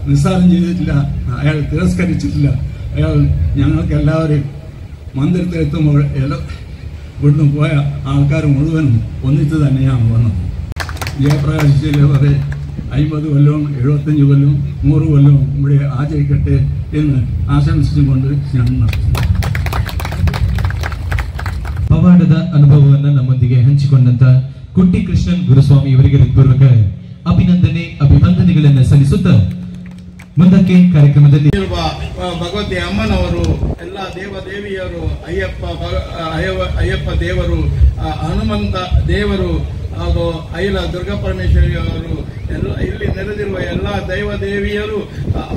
നിസ്സാരം ചെയ്തിട്ടില്ല, അയാൾ തിരസ്കരിച്ചിട്ടില്ല. അയാൾ ഞങ്ങൾക്ക് എല്ലാവരും മന്ദിരത്തിലെത്തുമ്പോൾ ഇവിടുന്ന് പോയ ആൾക്കാർ മുഴുവനും ഒന്നിച്ച് തന്നെയാണ് വന്നത്. ജയപ്രകാശിലെ വരെ 50 കൊല്ലവും 75 കൊല്ലവും 100 കൊല്ലവും ഇവിടെ ആചരിക്കട്ടെ എന്ന് ಆಶಂಸಿಸಿಕೊಂಡು ನಾನು ಪವಾಡದ ಅನುಭವವನ್ನು ನಮ್ಮೊಂದಿಗೆ ಹಂಚಿಕೊಂಡಂತ ಕುಟ್ಟಿ ಕೃಷ್ಣನ್ ಗುರುಸ್ವಾಮಿ ಇವರಿಗೆ ಹೃತ್ಪೂರ್ವಕ ಅಭಿನಂದನೆ ಅಭಿವಂದನೆಗಳನ್ನು ಸಲ್ಲಿಸುತ್ತಾ ಮುಂದಕ್ಕೆ ಕಾರ್ಯಕ್ರಮದಲ್ಲಿ ಭಗವತಿ ಅಮ್ಮನವರು, ಎಲ್ಲ ದೇವದೇವಿಯರು, ಅಯ್ಯಪ್ಪ ದೇವರು, ಹನುಮಂತ ದೇವರು ಹಾಗೂ ಐಲ ದುರ್ಗಾ ಪರಮೇಶ್ವರಿಯವರು, ಎಲ್ಲ ಇಲ್ಲಿ ನೆರೆದಿರುವ ಎಲ್ಲ ದೈವದೇವಿಯರು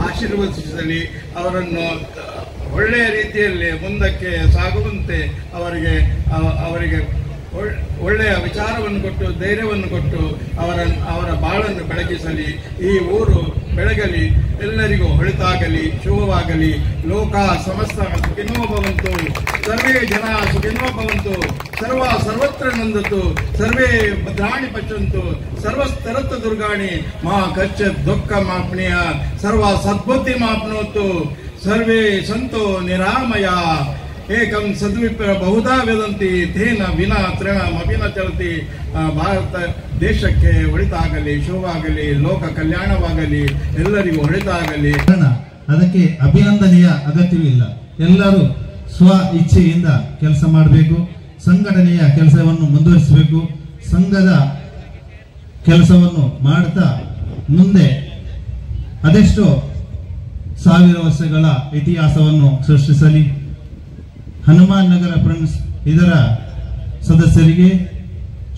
ಆಶೀರ್ವದಿಸಲಿ, ಅವರನ್ನು ಒಳ್ಳೆಯ ರೀತಿಯಲ್ಲಿ ಮುಂದಕ್ಕೆ ಸಾಗುವಂತೆ ಅವರಿಗೆ ಒಳ್ಳೆಯ ವಿಚಾರವನ್ನು ಕೊಟ್ಟು, ಧೈರ್ಯವನ್ನು ಕೊಟ್ಟು ಅವರ ಬಾಳನ್ನು ಬೆಳಗಿಸಲಿ. ಈ ಊರು ಬೆಳಗಲಿ, ಎಲ್ಲರಿಗೂ ಹೊಳಿತಾಗಲಿ, ಶುಭವಾಗಲಿ. ಲೋಕ ಸಮಸ್ತ ಸುಖಿನೋ ಭವಂತು, ಸರ್ವೇ ಜನ ಸುಖಿನೋ ಭವಂತು, ಸರ್ವತ್ರ ನಂದತು, ಸರ್ವೇ ಭದ್ರಾಣಿ ಪಚ್ಚಂತು, ಸರ್ವಸ್ತರತ್ತು ದುರ್ಗಾಣಿ ಮಾ ಕಚ್ಚ ದುಃಖ ಮಾಪ್ನಿಯ, ಸರ್ವ ಸದ್ಬುದ್ಧಿ ಮಾಪ್ನೋತು, ಸರ್ವೇ ಸಂತೋ ನಿರಾಮಯ. ಏಕಂ ಸದ್ವಿಪ್ರ ಬಹುಧಾ ವೇದಂತಿ ತೇನ ವಿನ ತೃಣಮಭಿನ ಚಲತಿ. ಭಾರತ ದೇಶಕ್ಕೆ ಒಳಿತಾಗಲಿ, ಶುಭವಾಗಲಿ, ಲೋಕ ಕಲ್ಯಾಣವಾಗಲಿ, ಎಲ್ಲರಿಗೂ ಒಳಿತಾಗಲಿ. ಅದಕ್ಕೆ ಅಭಿನಂದನೆಯ ಅಗತ್ಯವಿಲ್ಲ. ಎಲ್ಲರೂ ಸ್ವ ಇಚ್ಛೆಯಿಂದ ಕೆಲಸ ಮಾಡಬೇಕು, ಸಂಘಟನೆಯ ಕೆಲಸವನ್ನು ಮುಂದುವರಿಸಬೇಕು. ಸಂಘದ ಕೆಲಸವನ್ನು ಮಾಡುತ್ತಾ ಮುಂದೆ ಅದೆಷ್ಟೋ 1000 ವರ್ಷಗಳ ಇತಿಹಾಸವನ್ನು ಸೃಷ್ಟಿಸಲಿ. ಹನುಮಾನ್ ನಗರ ಫ್ರೆಂಡ್ಸ್ ಇದರ ಸದಸ್ಯರಿಗೆ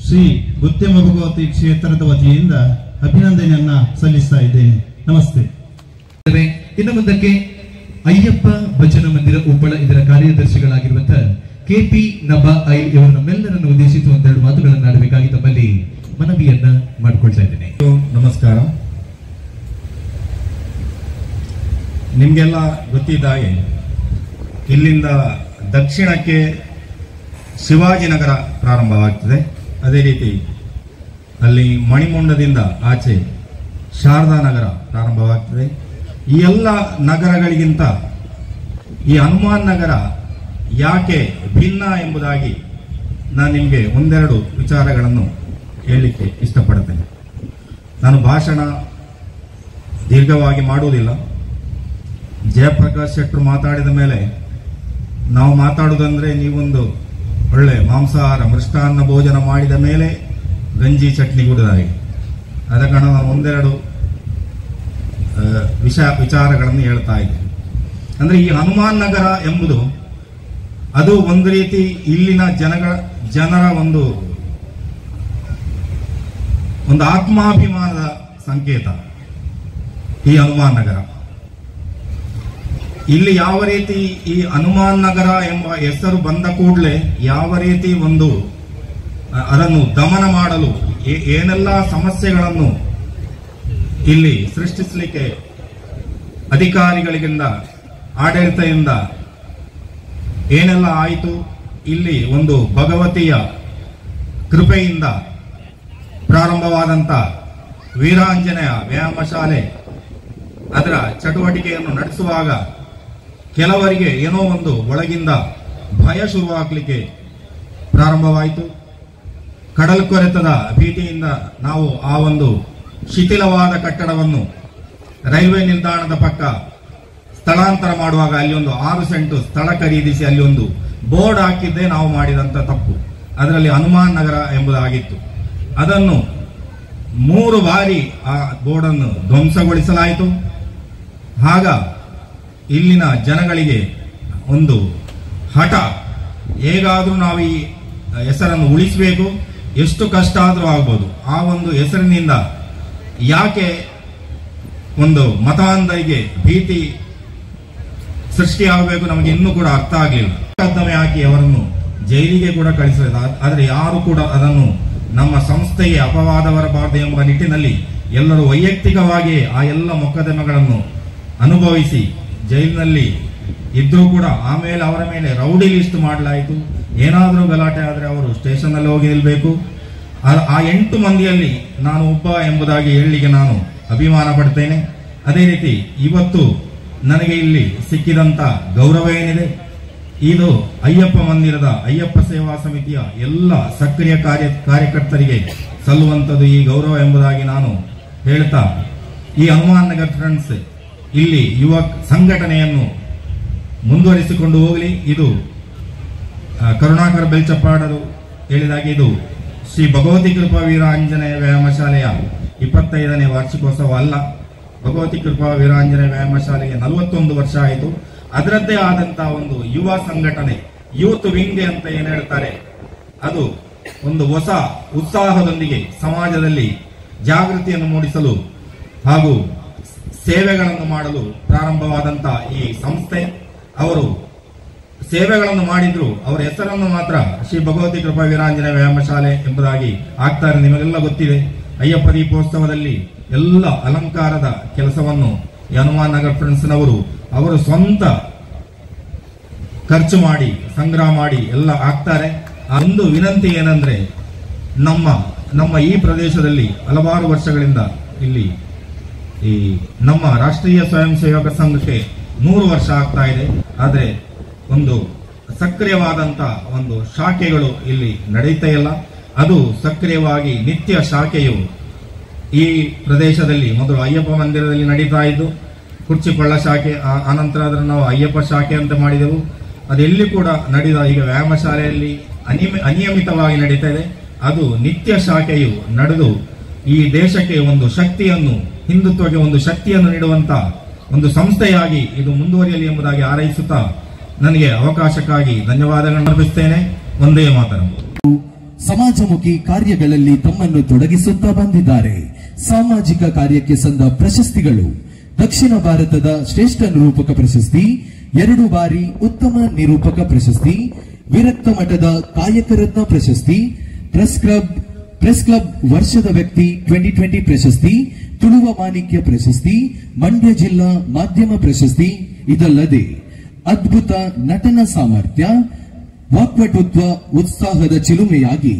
ಶ್ರೀ ಗುತ್ಯಮ ಭಗವತಿ ಕ್ಷೇತ್ರದ ವತಿಯಿಂದ ಅಭಿನಂದನೆಯನ್ನ ಸಲ್ಲಿಸ್ತಾ ಇದ್ದೇನೆ. ನಮಸ್ತೆ. ಇನ್ನು ಮುಂದಕ್ಕೆ ಅಯ್ಯಪ್ಪ ಭಜನ ಮಂದಿರ ಉಪ್ಪಳ ಇದರ ಕಾರ್ಯದರ್ಶಿಗಳಾಗಿರುವಂತಹ ಕೆಪಿ ನಬಾ ಐ ಇವರು ನಮ್ಮೆಲ್ಲರನ್ನು ಉದ್ದೇಶಿಸಿ ಒಂದೆರಡು ಮಾತುಗಳನ್ನು ಆಡಬೇಕಾಗಿ ತಮ್ಮಲ್ಲಿ ಮನವಿಯನ್ನ ಮಾಡಿಕೊಳ್ತಾ ಇದ್ದೇನೆ. ನಮಸ್ಕಾರ. ನಿಮ್ಗೆಲ್ಲ ಗೊತ್ತಿದ್ದ ಹಾಗೆ ಇಲ್ಲಿಂದ ದಕ್ಷಿಣಕ್ಕೆ ಶಿವಾಜಿನಗರ ಪ್ರಾರಂಭವಾಗ್ತದೆ. ಅದೇ ರೀತಿ ಅಲ್ಲಿ ಮಣಿಮುಂಡದಿಂದ ಆಚೆ ಶಾರದಾ ನಗರ ಪ್ರಾರಂಭವಾಗ್ತದೆ. ಈ ಎಲ್ಲ ನಗರಗಳಿಗಿಂತ ಈ ಹನುಮಾನ್ ನಗರ ಯಾಕೆ ಭಿನ್ನ ಎಂಬುದಾಗಿ ನಾನು ನಿಮಗೆ ಒಂದೆರಡು ವಿಚಾರಗಳನ್ನು ಹೇಳಲಿಕ್ಕೆ ಇಷ್ಟಪಡುತ್ತೇನೆ. ನಾನು ಭಾಷಣ ದೀರ್ಘವಾಗಿ ಮಾಡುವುದಿಲ್ಲ. ಜಯಪ್ರಕಾಶ್ ಶೆಟ್ಟರು ಮಾತಾಡಿದ ಮೇಲೆ ನಾವು ಮಾತಾಡುವುದಂದ್ರೆ ನೀವೊಂದು ಒಳ್ಳೆ ಮಾಂಸಾಹಾರ ಮೃಷ್ಟಾನ್ನ ಭೋಜನ ಮಾಡಿದ ಮೇಲೆ ಗಂಜಿ ಚಟ್ನಿ ಕುಡಿದ ಹಾಗೆ. ಆದ ಕಾರಣ ನಾನು ಒಂದೆರಡು ವಿಚಾರಗಳನ್ನು ಹೇಳ್ತಾ ಇದ್ದೇನೆ. ಅಂದ್ರೆ ಈ ಹನುಮಾನ್ ನಗರ ಎಂಬುದು ಅದು ಒಂದು ರೀತಿ ಇಲ್ಲಿನ ಜನರ ಒಂದು ಆತ್ಮಾಭಿಮಾನದ ಸಂಕೇತ ಈ ಹನುಮಾನ್ ನಗರ. ಇಲ್ಲಿ ಯಾವ ರೀತಿ ಈ ಹನುಮಾನ್ ನಗರ ಎಂಬ ಹೆಸರು ಬಂದ ಕೂಡಲೇ ಯಾವ ರೀತಿ ಅದನ್ನು ದಮನ ಮಾಡಲು ಏನೆಲ್ಲ ಸಮಸ್ಯೆಗಳನ್ನು ಇಲ್ಲಿ ಸೃಷ್ಟಿಸಲಿಕ್ಕೆ ಅಧಿಕಾರಿಗಳಿಂದ ಆಡಳಿತದಿಂದ ಏನೆಲ್ಲ ಆಯಿತು, ಇಲ್ಲಿ ಒಂದು ಭಗವತಿಯ ಕೃಪೆಯಿಂದ ಪ್ರಾರಂಭವಾದಂತ ವೀರಾಂಜನೇಯ ವ್ಯಾಯಾಮ ಶಾಲೆ ಅದರ ಚಟುವಟಿಕೆಯನ್ನು ನಡೆಸುವಾಗ ಕೆಲವರಿಗೆ ಏನೋ ಒಂದು ಒಳಗಿಂದ ಭಯ ಶುರುವಾಗಲಿಕ್ಕೆ ಪ್ರಾರಂಭವಾಯಿತು. ಕಡಲ್ಕೊರೆತದ ಭೀತಿಯಿಂದ ನಾವು ಆ ಒಂದು ಶಿಥಿಲವಾದ ಕಟ್ಟಡವನ್ನು ರೈಲ್ವೆ ನಿಲ್ದಾಣದ ಪಕ್ಕ ಸ್ಥಳಾಂತರ ಮಾಡುವಾಗ ಅಲ್ಲಿ ಒಂದು 6 ಸೆಂಟು ಸ್ಥಳ ಖರೀದಿಸಿ ಅಲ್ಲಿ ಒಂದು ಬೋರ್ಡ್ ಹಾಕಿದ್ದೇ ನಾವು ಮಾಡಿದಂತ ತಪ್ಪು. ಅದರಲ್ಲಿ ಹನುಮಾನ್ ನಗರ ಎಂಬುದಾಗಿತ್ತು. ಅದನ್ನು 3 ಬಾರಿ ಆ ಬೋರ್ಡ್ ಅನ್ನು ಧ್ವಂಸಗೊಳಿಸಲಾಯಿತು. ಆಗ ಇಲ್ಲಿನ ಜನಗಳಿಗೆ ಒಂದು ಹಠ ಹೇಗಾದ್ರೂ ನಾವು ಈ ಹೆಸರನ್ನು ಉಳಿಸಬೇಕು, ಎಷ್ಟು ಕಷ್ಟ ಆದ್ರೂ ಆಗ್ಬೋದು. ಆ ಒಂದು ಹೆಸರಿನಿಂದ ಯಾಕೆ ಒಂದು ಮತಾಂಧರಿಗೆ ಭೀತಿ ಸೃಷ್ಟಿಯಾಗಬೇಕು ನಮಗೆ ಇನ್ನೂ ಕೂಡ ಅರ್ಥ ಆಗಲಿಲ್ಲ. ಮೊಕದ್ದಮೆ ಹಾಕಿ ಅವರನ್ನು ಜೈಲಿಗೆ ಕೂಡ ಕಳಿಸಲಿಲ್ಲ. ಆದರೆ ಯಾರು ಕೂಡ ಅದನ್ನು ನಮ್ಮ ಸಂಸ್ಥೆಗೆ ಅಪವಾದ ಬರಬಾರದು ಎಂಬ ನಿಟ್ಟಿನಲ್ಲಿ ಎಲ್ಲರೂ ವೈಯಕ್ತಿಕವಾಗಿ ಆ ಎಲ್ಲ ಮೊಕದ್ದಮೆಗಳನ್ನು ಅನುಭವಿಸಿ ಜೈಲಿನಲ್ಲಿ ಇದ್ರೂ ಕೂಡ ಆಮೇಲೆ ಅವರ ಮೇಲೆ ರೌಡಿ ಲಿಸ್ಟ್ ಮಾಡಲಾಯಿತು. ಏನಾದರೂ ಗಲಾಟೆ ಆದರೆ ಅವರು ಸ್ಟೇಷನ್ ಅಲ್ಲಿ ಹೋಗಿ ನಿಲ್ಬೇಕು. ಆ 8 ಮಂದಿಯಲ್ಲಿ ನಾನು ಒಬ್ಬ ಎಂಬುದಾಗಿ ಹೇಳಲಿಕ್ಕೆ ನಾನು ಅಭಿಮಾನ ಪಡ್ತೇನೆ. ಅದೇ ರೀತಿ ಇವತ್ತು ನನಗೆ ಇಲ್ಲಿ ಸಿಕ್ಕಿದಂತ ಗೌರವ ಏನಿದೆ, ಇದು ಅಯ್ಯಪ್ಪ ಮಂದಿರದ ಅಯ್ಯಪ್ಪ ಸೇವಾ ಸಮಿತಿಯ ಎಲ್ಲ ಸಕ್ರಿಯ ಕಾರ್ಯಕರ್ತರಿಗೆ ಸಲ್ಲುವಂಥದ್ದು ಈ ಗೌರವ ಎಂಬುದಾಗಿ ನಾನು ಹೇಳ್ತಾ, ಈ ಹನುಮಾನ್ ನಗರ್ ಫ್ರೆಂಡ್ಸ್ ಇಲ್ಲಿ ಯುವ ಸಂಘಟನೆಯನ್ನು ಮುಂದುವರಿಸಿಕೊಂಡು ಹೋಗಲಿ. ಇದು ಕರುಣಾಕರ ಬೆಲ್ಚಪ್ಪಾಡರು ಹೇಳಿದಾಗೆ ಇದು ಶ್ರೀ ಭಗವತಿ ಕೃಪಾ ವೀರಾಂಜನೇಯ ವ್ಯಾಯಾಮ ಶಾಲೆಯ 25ನೇ ವಾರ್ಷಿಕೋತ್ಸವ ಅಲ್ಲ. ಭಗವತಿ ಕೃಪಾ ವೀರಾಂಜನೇಯ ವ್ಯಾಯಾಮ ಶಾಲೆಗೆ 41 ವರ್ಷ ಆಯಿತು. ಅದರದ್ದೇ ಆದಂತಹ ಒಂದು ಯುವ ಸಂಘಟನೆ, ಯೂತ್ ವಿಂಗ್ ಅಂತ ಏನ್ ಹೇಳ್ತಾರೆ, ಅದು ಒಂದು ಹೊಸ ಉತ್ಸಾಹದೊಂದಿಗೆ ಸಮಾಜದಲ್ಲಿ ಜಾಗೃತಿಯನ್ನು ಮೂಡಿಸಲು ಹಾಗೂ ಸೇವೆಗಳನ್ನು ಮಾಡಲು ಪ್ರಾರಂಭವಾದಂತಹ ಈ ಸಂಸ್ಥೆ. ಅವರು ಸೇವೆಗಳನ್ನು ಮಾಡಿದ್ರು, ಅವರ ಹೆಸರನ್ನು ಮಾತ್ರ ಶ್ರೀ ಭಗವತಿ ಕೃಪಾ ವೀರಾಂಜನೇಯ ವ್ಯಾಯಾಮ ಶಾಲೆ ಎಂಬುದಾಗಿ ಆಗ್ತಾರೆ. ನಿಮಗೆಲ್ಲ ಗೊತ್ತಿದೆ, ಅಯ್ಯಪ್ಪ ದೀಪೋತ್ಸವದಲ್ಲಿ ಎಲ್ಲ ಅಲಂಕಾರದ ಕೆಲಸವನ್ನು ಹನುಮಾನ್ ನಗರ್ ಫ್ರೆಂಡ್ಸ್ನವರು ಅವರು ಸ್ವಂತ ಖರ್ಚು ಮಾಡಿ ಸಂಗ್ರಹ ಮಾಡಿ ಎಲ್ಲ ಆಗ್ತಾರೆ. ಒಂದು ವಿನಂತಿ ಏನಂದ್ರೆ, ನಮ್ಮ ಈ ಪ್ರದೇಶದಲ್ಲಿ ಹಲವಾರು ವರ್ಷಗಳಿಂದ ಇಲ್ಲಿ ಈ ನಮ್ಮ ರಾಷ್ಟ್ರೀಯ ಸ್ವಯಂ ಸೇವಕ ಸಂಘಕ್ಕೆ 100 ವರ್ಷ ಆಗ್ತಾ ಇದೆ. ಆದರೆ ಒಂದು ಸಕ್ರಿಯವಾದಂತ ಒಂದು ಶಾಖೆಗಳು ಇಲ್ಲಿ ನಡೀತಾ ಇಲ್ಲ. ಅದು ಸಕ್ರಿಯವಾಗಿ ನಿತ್ಯ ಶಾಖೆಯು ಈ ಪ್ರದೇಶದಲ್ಲಿ ಮೊದಲು ಅಯ್ಯಪ್ಪ ಮಂದಿರದಲ್ಲಿ ನಡೀತಾ ಇದ್ದು, ಕುರ್ಚಿಕೊಳ್ಳ ಶಾಖೆ, ಆನಂತರ ಅದನ್ನು ನಾವು ಅಯ್ಯಪ್ಪ ಶಾಖೆ ಅಂತ ಮಾಡಿದೆವು. ಅದೆಲ್ಲಿ ಕೂಡ ನಡೆದ ಈಗ ವ್ಯಾಯಾಮ ಶಾಲೆಯಲ್ಲಿ ಅನಿಯಮಿತವಾಗಿ ನಡೀತಾ ಇದೆ. ಅದು ನಿತ್ಯ ಶಾಖೆಯು ನಡೆದು ಈ ದೇಶಕ್ಕೆ ಒಂದು ಶಕ್ತಿಯನ್ನು, ಹಿಂದುತ್ವಕ್ಕೆ ಒಂದು ಶಕ್ತಿಯನ್ನು ನೀಡುವಂತ ಒಂದು ಸಂಸ್ಥೆಯಾಗಿ ಇದು ಮುಂದುವರಿಯಲಿ ಎಂಬುದಾಗಿ ಹಾರೈಸುತ್ತಾ ನನಗೆ ಅವಕಾಶಕ್ಕಾಗಿ ಧನ್ಯವಾದಗಳನ್ನು ಅರ್ಪಿಸುತ್ತೇನೆ. ಒಂದೇ ಮಾತರಂ. ಸಮಾಜಮುಖಿ ಕಾರ್ಯಗಳಲ್ಲಿ ತಮ್ಮನ್ನು ತೊಡಗಿಸುತ್ತಾ ಬಂದಿದ್ದಾರೆ. ಸಾಮಾಜಿಕ ಕಾರ್ಯಕ್ಕೆ ಸಂದ ಪ್ರಶಸ್ತಿಗಳು: ದಕ್ಷಿಣ ಭಾರತದ ಶ್ರೇಷ್ಠ ನಿರೂಪಕ ಪ್ರಶಸ್ತಿ, 2 ಬಾರಿ ಉತ್ತಮ ನಿರೂಪಕ ಪ್ರಶಸ್ತಿ, ವಿರಕ್ತ ಮಠದ ಕಾಯಕ ರತ್ನ ಪ್ರಶಸ್ತಿ, ಪ್ರೆಸ್ ಕ್ಲಬ್ ವರ್ಷದ ವ್ಯಕ್ತಿ 2020 ಪ್ರಶಸ್ತಿ, ತುಳುವ ಮಾಣಿಕ್ಯ ಪ್ರಶಸ್ತಿ, ಮಂಡ್ಯ ಜಿಲ್ಲಾ ಮಾಧ್ಯಮ ಪ್ರಶಸ್ತಿ. ಇದಲ್ಲದೆ ಅದ್ಭುತ ನಟನ ಸಾಮರ್ಥ್ಯ, ವಾಕ್ಪಟುತ್ವ, ಉತ್ಸಾಹದ ಚಿಲುಮೆಯಾಗಿ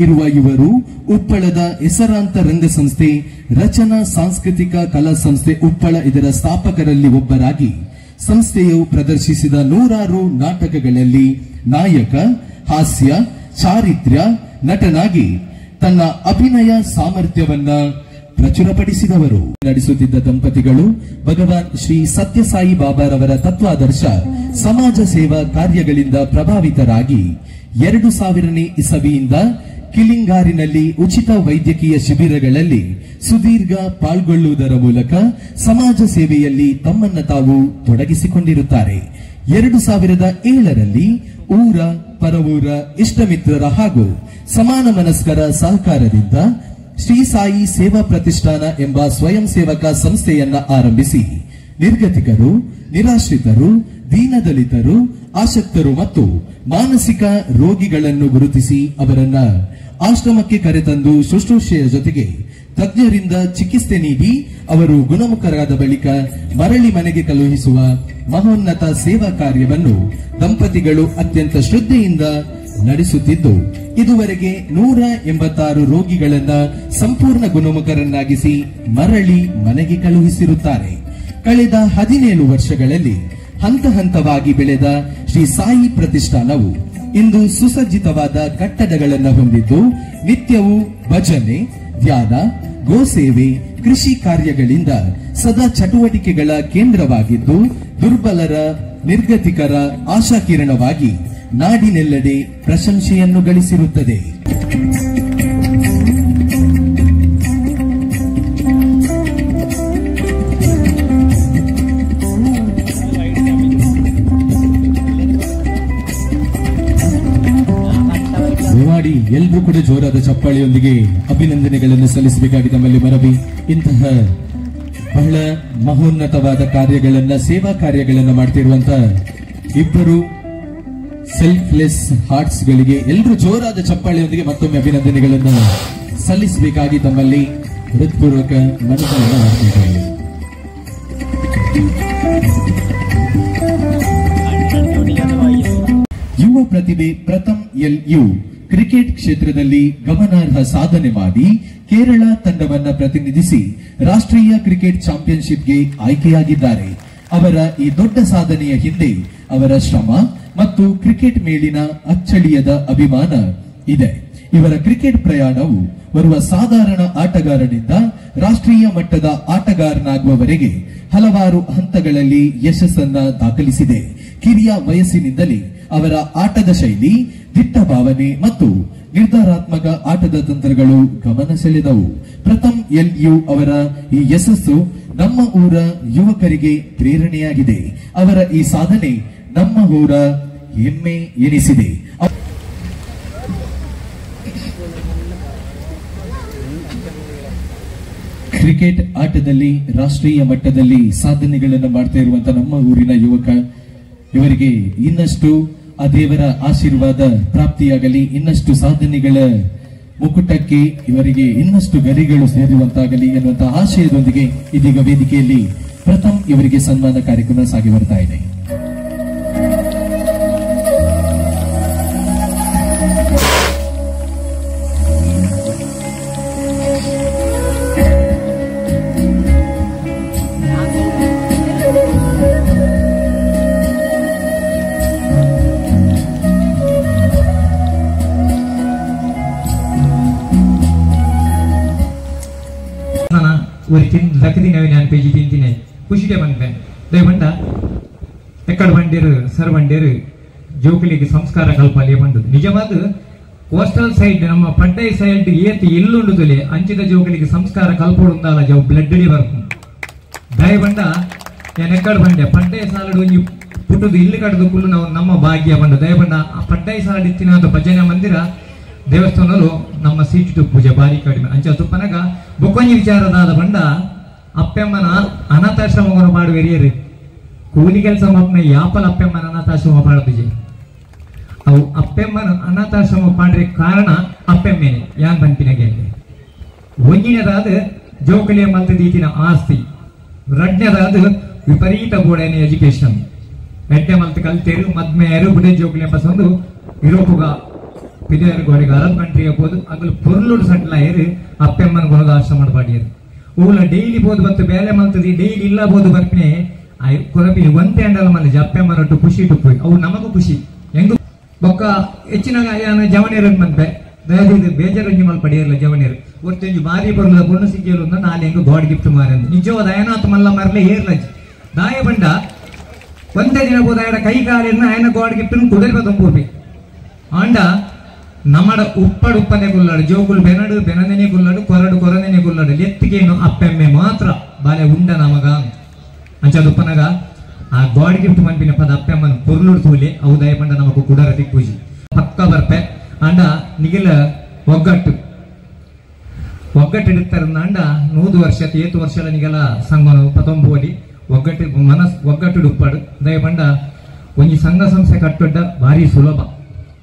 ಇರುವ ಇವರು ಉಪ್ಪಳದ ಹೆಸರಾಂತ ರಂಗಸಂಸ್ಥೆ ರಚನಾ ಸಾಂಸ್ಕೃತಿಕ ಕಲಾ ಸಂಸ್ಥೆ ಉಪ್ಪಳ ಇದರ ಸ್ಥಾಪಕರಲ್ಲಿ ಒಬ್ಬರಾಗಿ ಸಂಸ್ಥೆಯು ಪ್ರದರ್ಶಿಸಿದ 100 ನಾಟಕಗಳಲ್ಲಿ ನಾಯಕ, ಹಾಸ್ಯ, ಚಾರಿತ್ರ್ಯ ನಟನಾಗಿ ತನ್ನ ಅಭಿನಯ ಸಾಮರ್ಥ್ಯವನ್ನ ಪ್ರಚುರಪಡಿಸಿದವರು. ನಡೆಸುತ್ತಿದ್ದ ದಂಪತಿಗಳು ಭಗವಾನ್ ಶ್ರೀ ಸತ್ಯಸಾಯಿ ಬಾಬಾರವರ ತತ್ವಾದರ್ಶ ಸಮಾಜ ಸೇವಾ ಕಾರ್ಯಗಳಿಂದ ಪ್ರಭಾವಿತರಾಗಿ 2000ನೇ ಇಸವಿಯಿಂದ ಕಿಲಿಂಗಾರಿನಲ್ಲಿ ಉಚಿತ ವೈದ್ಯಕೀಯ ಶಿಬಿರಗಳಲ್ಲಿ ಸುದೀರ್ಘ ಪಾಲ್ಗೊಳ್ಳುವುದರ ಮೂಲಕ ಸಮಾಜ ಸೇವೆಯಲ್ಲಿ ತಮ್ಮನ್ನ ತಾವು ತೊಡಗಿಸಿಕೊಂಡಿರುತ್ತಾರೆ. 2007ರಲ್ಲಿ ಊರ ಪರವೂರ ಇಷ್ಟಮಿತ್ರರ ಹಾಗೂ ಸಮಾನ ಮನಸ್ಕರ ಸಹಕಾರದಿಂದ ಶ್ರೀ ಸಾಯಿ ಸೇವಾ ಪ್ರತಿಷ್ಠಾನ ಎಂಬ ಸ್ವಯಂ ಸೇವಕ ಸಂಸ್ಥೆಯನ್ನ ಆರಂಭಿಸಿ ನಿರ್ಗತಿಕರು, ನಿರಾಶ್ರಿತರು, ದೀನದಲಿತರು, ಆಸಕ್ತರು ಮತ್ತು ಮಾನಸಿಕ ರೋಗಿಗಳನ್ನು ಗುರುತಿಸಿ ಅವರನ್ನ ಆಶ್ರಮಕ್ಕೆ ಕರೆತಂದು ಶುಶ್ರೂಷೆಯ ಜೊತೆಗೆ ತಜ್ಞರಿಂದ ಚಿಕಿತ್ಸೆ ನೀಡಿ ಅವರು ಗುಣಮುಖರಾದ ಬಳಿಕ ಮರಳಿ ಮನೆಗೆ ಕಳುಹಿಸುವ ಮಹೋನ್ನತ ಸೇವಾ ಕಾರ್ಯವನ್ನು ದಂಪತಿಗಳು ಅತ್ಯಂತ ಶ್ರದ್ಧೆಯಿಂದ ನಡೆಸುತ್ತಿದ್ದು ಇದುವರೆಗೆ 186 ರೋಗಿಗಳನ್ನ ಸಂಪೂರ್ಣ ಗುಣಮುಖರನ್ನಾಗಿಸಿ ಮರಳಿ ಮನೆಗೆ ಕಳುಹಿಸಿರುತ್ತಾರೆ. ಕಳೆದ 17 ವರ್ಷಗಳಲ್ಲಿ ಹಂತ ಹಂತವಾಗಿ ಬೆಳೆದ ಶ್ರೀ ಸಾಯಿ ಪ್ರತಿಷ್ಠಾನವು ಇಂದು ಸುಸಜ್ಜಿತವಾದ ಕಟ್ಟಡಗಳನ್ನು ಹೊಂದಿದ್ದು ನಿತ್ಯವೂ ಭಜನೆ, ಧ್ಯಾನ, ಗೋಸೇವೆ, ಕೃಷಿ ಕಾರ್ಯಗಳಿಂದ ಸದಾ ಚಟುವಟಿಕೆಗಳ ಕೇಂದ್ರವಾಗಿದ್ದು ದುರ್ಬಲರ, ನಿರ್ಗತಿಕರ ಆಶಾಕಿರಣವಾಗಿ ನಾಡಿನೆಲ್ಲೆಡೆ ಪ್ರಶಂಸೆಯನ್ನು ಗಳಿಸಿರುತ್ತದೆ. ಎಲ್ಲರೂ ಕೂಡ ಜೋರಾದ ಚಪ್ಪಾಳೆಯೊಂದಿಗೆ ಅಭಿನಂದನೆಗಳನ್ನು ಸಲ್ಲಿಸಬೇಕಾಗಿ ನಮ್ಮಲ್ಲಿ ಮನವಿ. ಇಂತಹ ಬಹಳ ಮಹೋನ್ನತವಾದ ಕಾರ್ಯಗಳನ್ನ, ಸೇವಾ ಕಾರ್ಯಗಳನ್ನ ಮಾಡ್ತಿರುವಂತಹ ಇಬ್ಬರು ಸೆಲ್ಫ್ಲೆಸ್ ಹಾರ್ಟ್ಸ್ ಗಳಿಗೆ ಎಲ್ಲರೂ ಜೋರಾದ ಚಪ್ಪಾಳೆಯೊಂದಿಗೆ ಮತ್ತೊಮ್ಮೆ ಅಭಿನಂದನೆಗಳನ್ನು ಸಲ್ಲಿಸಬೇಕಾಗಿ ತಮ್ಮಲ್ಲಿ ಹೃತ್ಪೂರ್ವಕ ಮನವಿಯನ್ನು ಮಾಡ್ತಿದ್ದೇವೆ. ಯುವ ಪ್ರತಿಭೆ ಪ್ರಥಮ್ LU ಕ್ರಿಕೆಟ್ ಕ್ಷೇತ್ರದಲ್ಲಿ ಗಮನಾರ್ಹ ಸಾಧನೆ ಮಾಡಿ ಕೇರಳ ತಂಡವನ್ನ ಪ್ರತಿನಿಧಿಸಿ ರಾಷ್ಟ್ರೀಯ ಕ್ರಿಕೆಟ್ ಚಾಂಪಿಯನ್ಶಿಪ್ಗೆ ಆಯ್ಕೆಯಾಗಿದ್ದಾರೆ. ಅವರ ಈ ದೊಡ್ಡ ಸಾಧನೆಯ ಹಿಂದೆ ಅವರ ಶ್ರಮ ಮತ್ತು ಕ್ರಿಕೆಟ್ ಮೇಲಿನ ಅಚ್ಚಳಿಯದ ಅಭಿಮಾನ ಇದೆ. ಇವರ ಕ್ರಿಕೆಟ್ ಪ್ರಯಾಣವು ಬರುವ ಸಾಧಾರಣ ಆಟಗಾರನಿಂದ ರಾಷ್ಟ್ರೀಯ ಮಟ್ಟದ ಆಟಗಾರನಾಗುವವರೆಗೆ ಹಲವಾರು ಹಂತಗಳಲ್ಲಿ ಯಶಸ್ಸನ್ನ ದಾಖಲಿಸಿದೆ. ಕಿರಿಯ ವಯಸ್ಸಿನಿಂದಲೇ ಅವರ ಆಟದ ಶೈಲಿ, ದಿಟ್ಟ ಭಾವನೆ ಮತ್ತು ನಿರ್ಧಾರಾತ್ಮಕ ಆಟದ ತಂತ್ರಗಳು ಗಮನ ಸೆಳೆದವು. ಪ್ರಥಮ್ LU ಅವರ ಈ ಯಶಸ್ಸು ನಮ್ಮ ಊರ ಯುವಕರಿಗೆ ಪ್ರೇರಣೆಯಾಗಿದೆ. ಅವರ ಈ ಸಾಧನೆ ನಮ್ಮ ಊರ ಹೆಮ್ಮೆ ಎನಿಸಿದೆ. ಕ್ರಿಕೆಟ್ ಆಟದಲ್ಲಿ ರಾಷ್ಟ್ರೀಯ ಮಟ್ಟದಲ್ಲಿ ಸಾಧನೆಗಳನ್ನು ಮಾಡ್ತಾ ಇರುವಂತಹ ನಮ್ಮ ಊರಿನ ಯುವಕ, ಇವರಿಗೆ ಇನ್ನಷ್ಟು ಆ ದೇವರ ಆಶೀರ್ವಾದ ಪ್ರಾಪ್ತಿಯಾಗಲಿ, ಇನ್ನಷ್ಟು ಸಾಧನೆಗಳ ಮುಕುಟಕ್ಕೆ ಇವರಿಗೆ ಇನ್ನಷ್ಟು ಗರಿಗಳು ಸೇರುವಂತಾಗಲಿ ಎನ್ನುವಂತಹ ಆಶಯದೊಂದಿಗೆ ಇದೀಗ ವೇದಿಕೆಯಲ್ಲಿ ಪ್ರಥಮ್ ಇವರಿಗೆ ಸನ್ಮಾನ ಕಾರ್ಯಕ್ರಮ ಸಾಗಿ ಬರ್ತಾ ಇದೆ. ಲಕ್ಕದಿನವೇ ನಾನು ಪೇಜಿ ತಿಂತೀನಿ ಖುಷಿಗೆ ಬಂದೆ ದಯವಂಡ ಎಕ್ಕಡ ಬಂಡೇರು ಸರ್ ಬಂಡೇರು ಜೋಕುಲಿಗೆ ಸಂಸ್ಕಾರ ಕಲ್ಪಲೆ ಬಂದು ನಿಜವಾದ ಕೋಸ್ಟಲ್ ಸೈಡ್ ನಮ್ಮ ಪಡ್ಡೈ ಸೈಡ್ ಏತಿ ಎಲ್ಲುಂಡುದಲೆ ಅಂಚಿದ ಜೋಕುಲಿಗೆ ಸಂಸ್ಕಾರ ಕಲ್ಪೋಡುಂದಾಲ ಜವ್ ಬ್ಲಡ್ ಬರ್ಕು ದಯವಂಡ ನಾನು ಎಕ್ಕಡ ಬಂಡೆ ಪಡ್ಡೈ ಸಾಲಡು ಒಂಜಿ ಪುಟ್ಟದು ಇಲ್ಲಿ ಕಡದು ಕುಲ್ಲು ನಾವು ನಮ್ಮ ಭಾಗ್ಯ ಬಂಡ ದಯವಂಡ ಆ ಪಡ್ಡೈ ಸಾಲಡ್ ಇತ್ತಿನ ಭಜನೆ ಮಂದಿರ ದೇವಸ್ಥಾನರು ನಮ್ಮ ಸೀಟು ಪೂಜೆ ಬಾರಿ ಕಡಿಮೆ ಅಂಚ ತುಪ್ಪನಾಗ ಬೊಕ್ಕೊಂಜಿ ವಿಚಾರದಾದ ಬಂಡ ಅಪ್ಪೆಮ್ಮನ ಅನಾಥಾಶ್ರಮವನ್ನು ಮಾಡುವೆರಿಯರಿ ಕೂಲಿ ಕೆಲಸ ಮಕ್ಕಳ ಯಾಪಲ್ ಅಪ್ಪೆಮ್ಮನ ಅನಾಥಾಶ್ರಮ ಮಾಡುದಿಜೆ ಅವು ಅಪ್ಪೆಮ್ಮನ ಅನಾಥಾಶ್ರಮ ಮಾಡ್ರೆ ಕಾರಣ ಅಪ್ಪೆಮ್ಮೆನೆ ಯಾನ್ ಬಂಪಿನಗೆ ಒಂಜಿನದಾದ ಜೋಕಲಿಯ ಮಲ್ತದೀತಿನ ಆಸ್ತಿ, ಎರಡನೇದಾದ ವಿಪರೀತ ಬೋಡನೆ ಎಜುಕೇಶನ್, ಎಡ್ಡೆ ಮಲ್ತ ಕಲ್ತೇರು ಮದ್ಮೆಯರು ಬುಡೆ ಜೋಕಲಿ ಎಂಬ ಯುರೋಪುಗ ಪಿದೆಯರು ಗೋಡೆಗೆ ಅರಬ್ ಕಂಟ್ರಿ ಹೋದು ಅಗಲು ಪೊರ್ಲುಡು ಸಟ್ಲ ಏರಿ ಅಪ್ಪೆಮ್ಮನ ಗುಣದ ಆಶ್ರಮ ಮಾಡಿಯರು ಊಲ ಡೈಲಿ ಬೋದು ಬತ್ತು ಬೇಲೆ ಮಲ್ತದಿ ಡೈಲಿ ಇಲ್ಲ ಬೋದು ಬರ್ಪಿನೆ ಕೊರಪಿ ಒಂತೆ ಅಂಡಲ ಮಲ್ಲಿ ಅಪ್ಪೆಮ್ಮನೊಟ್ಟು ಖುಷಿ ಟುಪ್ಪು ಅವು ನಮಗೂ ಖುಷಿ ಹೆಂಗು ಬೊಕ್ಕ ಹೆಚ್ಚಿನ ಜವನೇರು ಮಂತೆ ದಯದು ಬೇಜಾರಂಜಿ ಮಲ್ ಪಡೆಯಲ್ಲ ಜವನೇರು ಒಟ್ಟಂಜು ಬಾರಿ ಬರಲ ಬೊಣ್ಣು ಸಿಗ್ಗಲು ನಾಳೆ ಹೆಂಗು ಗಾಡ್ ಗಿಫ್ಟ್ ಮಾರಂದು ನಿಜವಾದ ಅಯನಾಥ ಮಲ್ಲ ಮರಲೆ ಏರ್ಲಜ್ ದಾಯ ಬಂಡ ಒಂದೇ ದಿನ ಬೋದು ಆಯಡ ಕೈ ಕಾಲಿನ ಆಯನ ಗಾಡ್ ಗಿಫ್ಟ್ ಕುದುರೆ ತಂಬೂಪಿ ಆಂಡ ನಮ್ಮಡ ಉಪ್ಪನೆ ಗುಲ್ಲಾಡು ಜೋಗುಲು ಬೆನಡು ಬೆನನೆನೆ ಗುಲ್ಲಾಡು ಕೊರಡು ಕೊರನೆನೆ ಗುಲ್ಲಾಡು ಎತ್ತಿಗೇನು ಅಪ್ಪೆಮ್ಮೆ ಮಾತ್ರ ಬಾಲೆ ಉಂಡ ನಮಗ ಅಂಚದುಪ್ಪನಗ ಆ ಗಾಡ್ ಗಿಫ್ಟ್ ಮನ್ಪಿನ ಪದ ಅಪ್ಪೆಮ್ಮನ ಪೊರ್ಲುಡು ತೂಲಿ ಅವು ದಯಪಂಡ ನಮಗೂ ಕುಡರ ದಿಕ್ಕೂಜಿ ಪಕ್ಕ ಬರ್ಪೆ ಅಂಡ ನಿಗಿಲ ಒಗ್ಗಟ್ಟು ಇಡುತ್ತಾರಂದ 100 ವರ್ಷ 7 ವರ್ಷ ನಿಗಲ ಸಂಘನು ಪತೊಂಬೋಲಿ ಒಗ್ಗಟ್ಟು ಒಗ್ಗಟ್ಟು ಉಪ್ಪಾಡು ದಯಪಂಡ ಒಂಜಿ ಸಂಘ ಸಂಸ್ಥೆ ಕಟ್ಟೊಡ್ಡ ಭಾರಿ ಸುಲಭ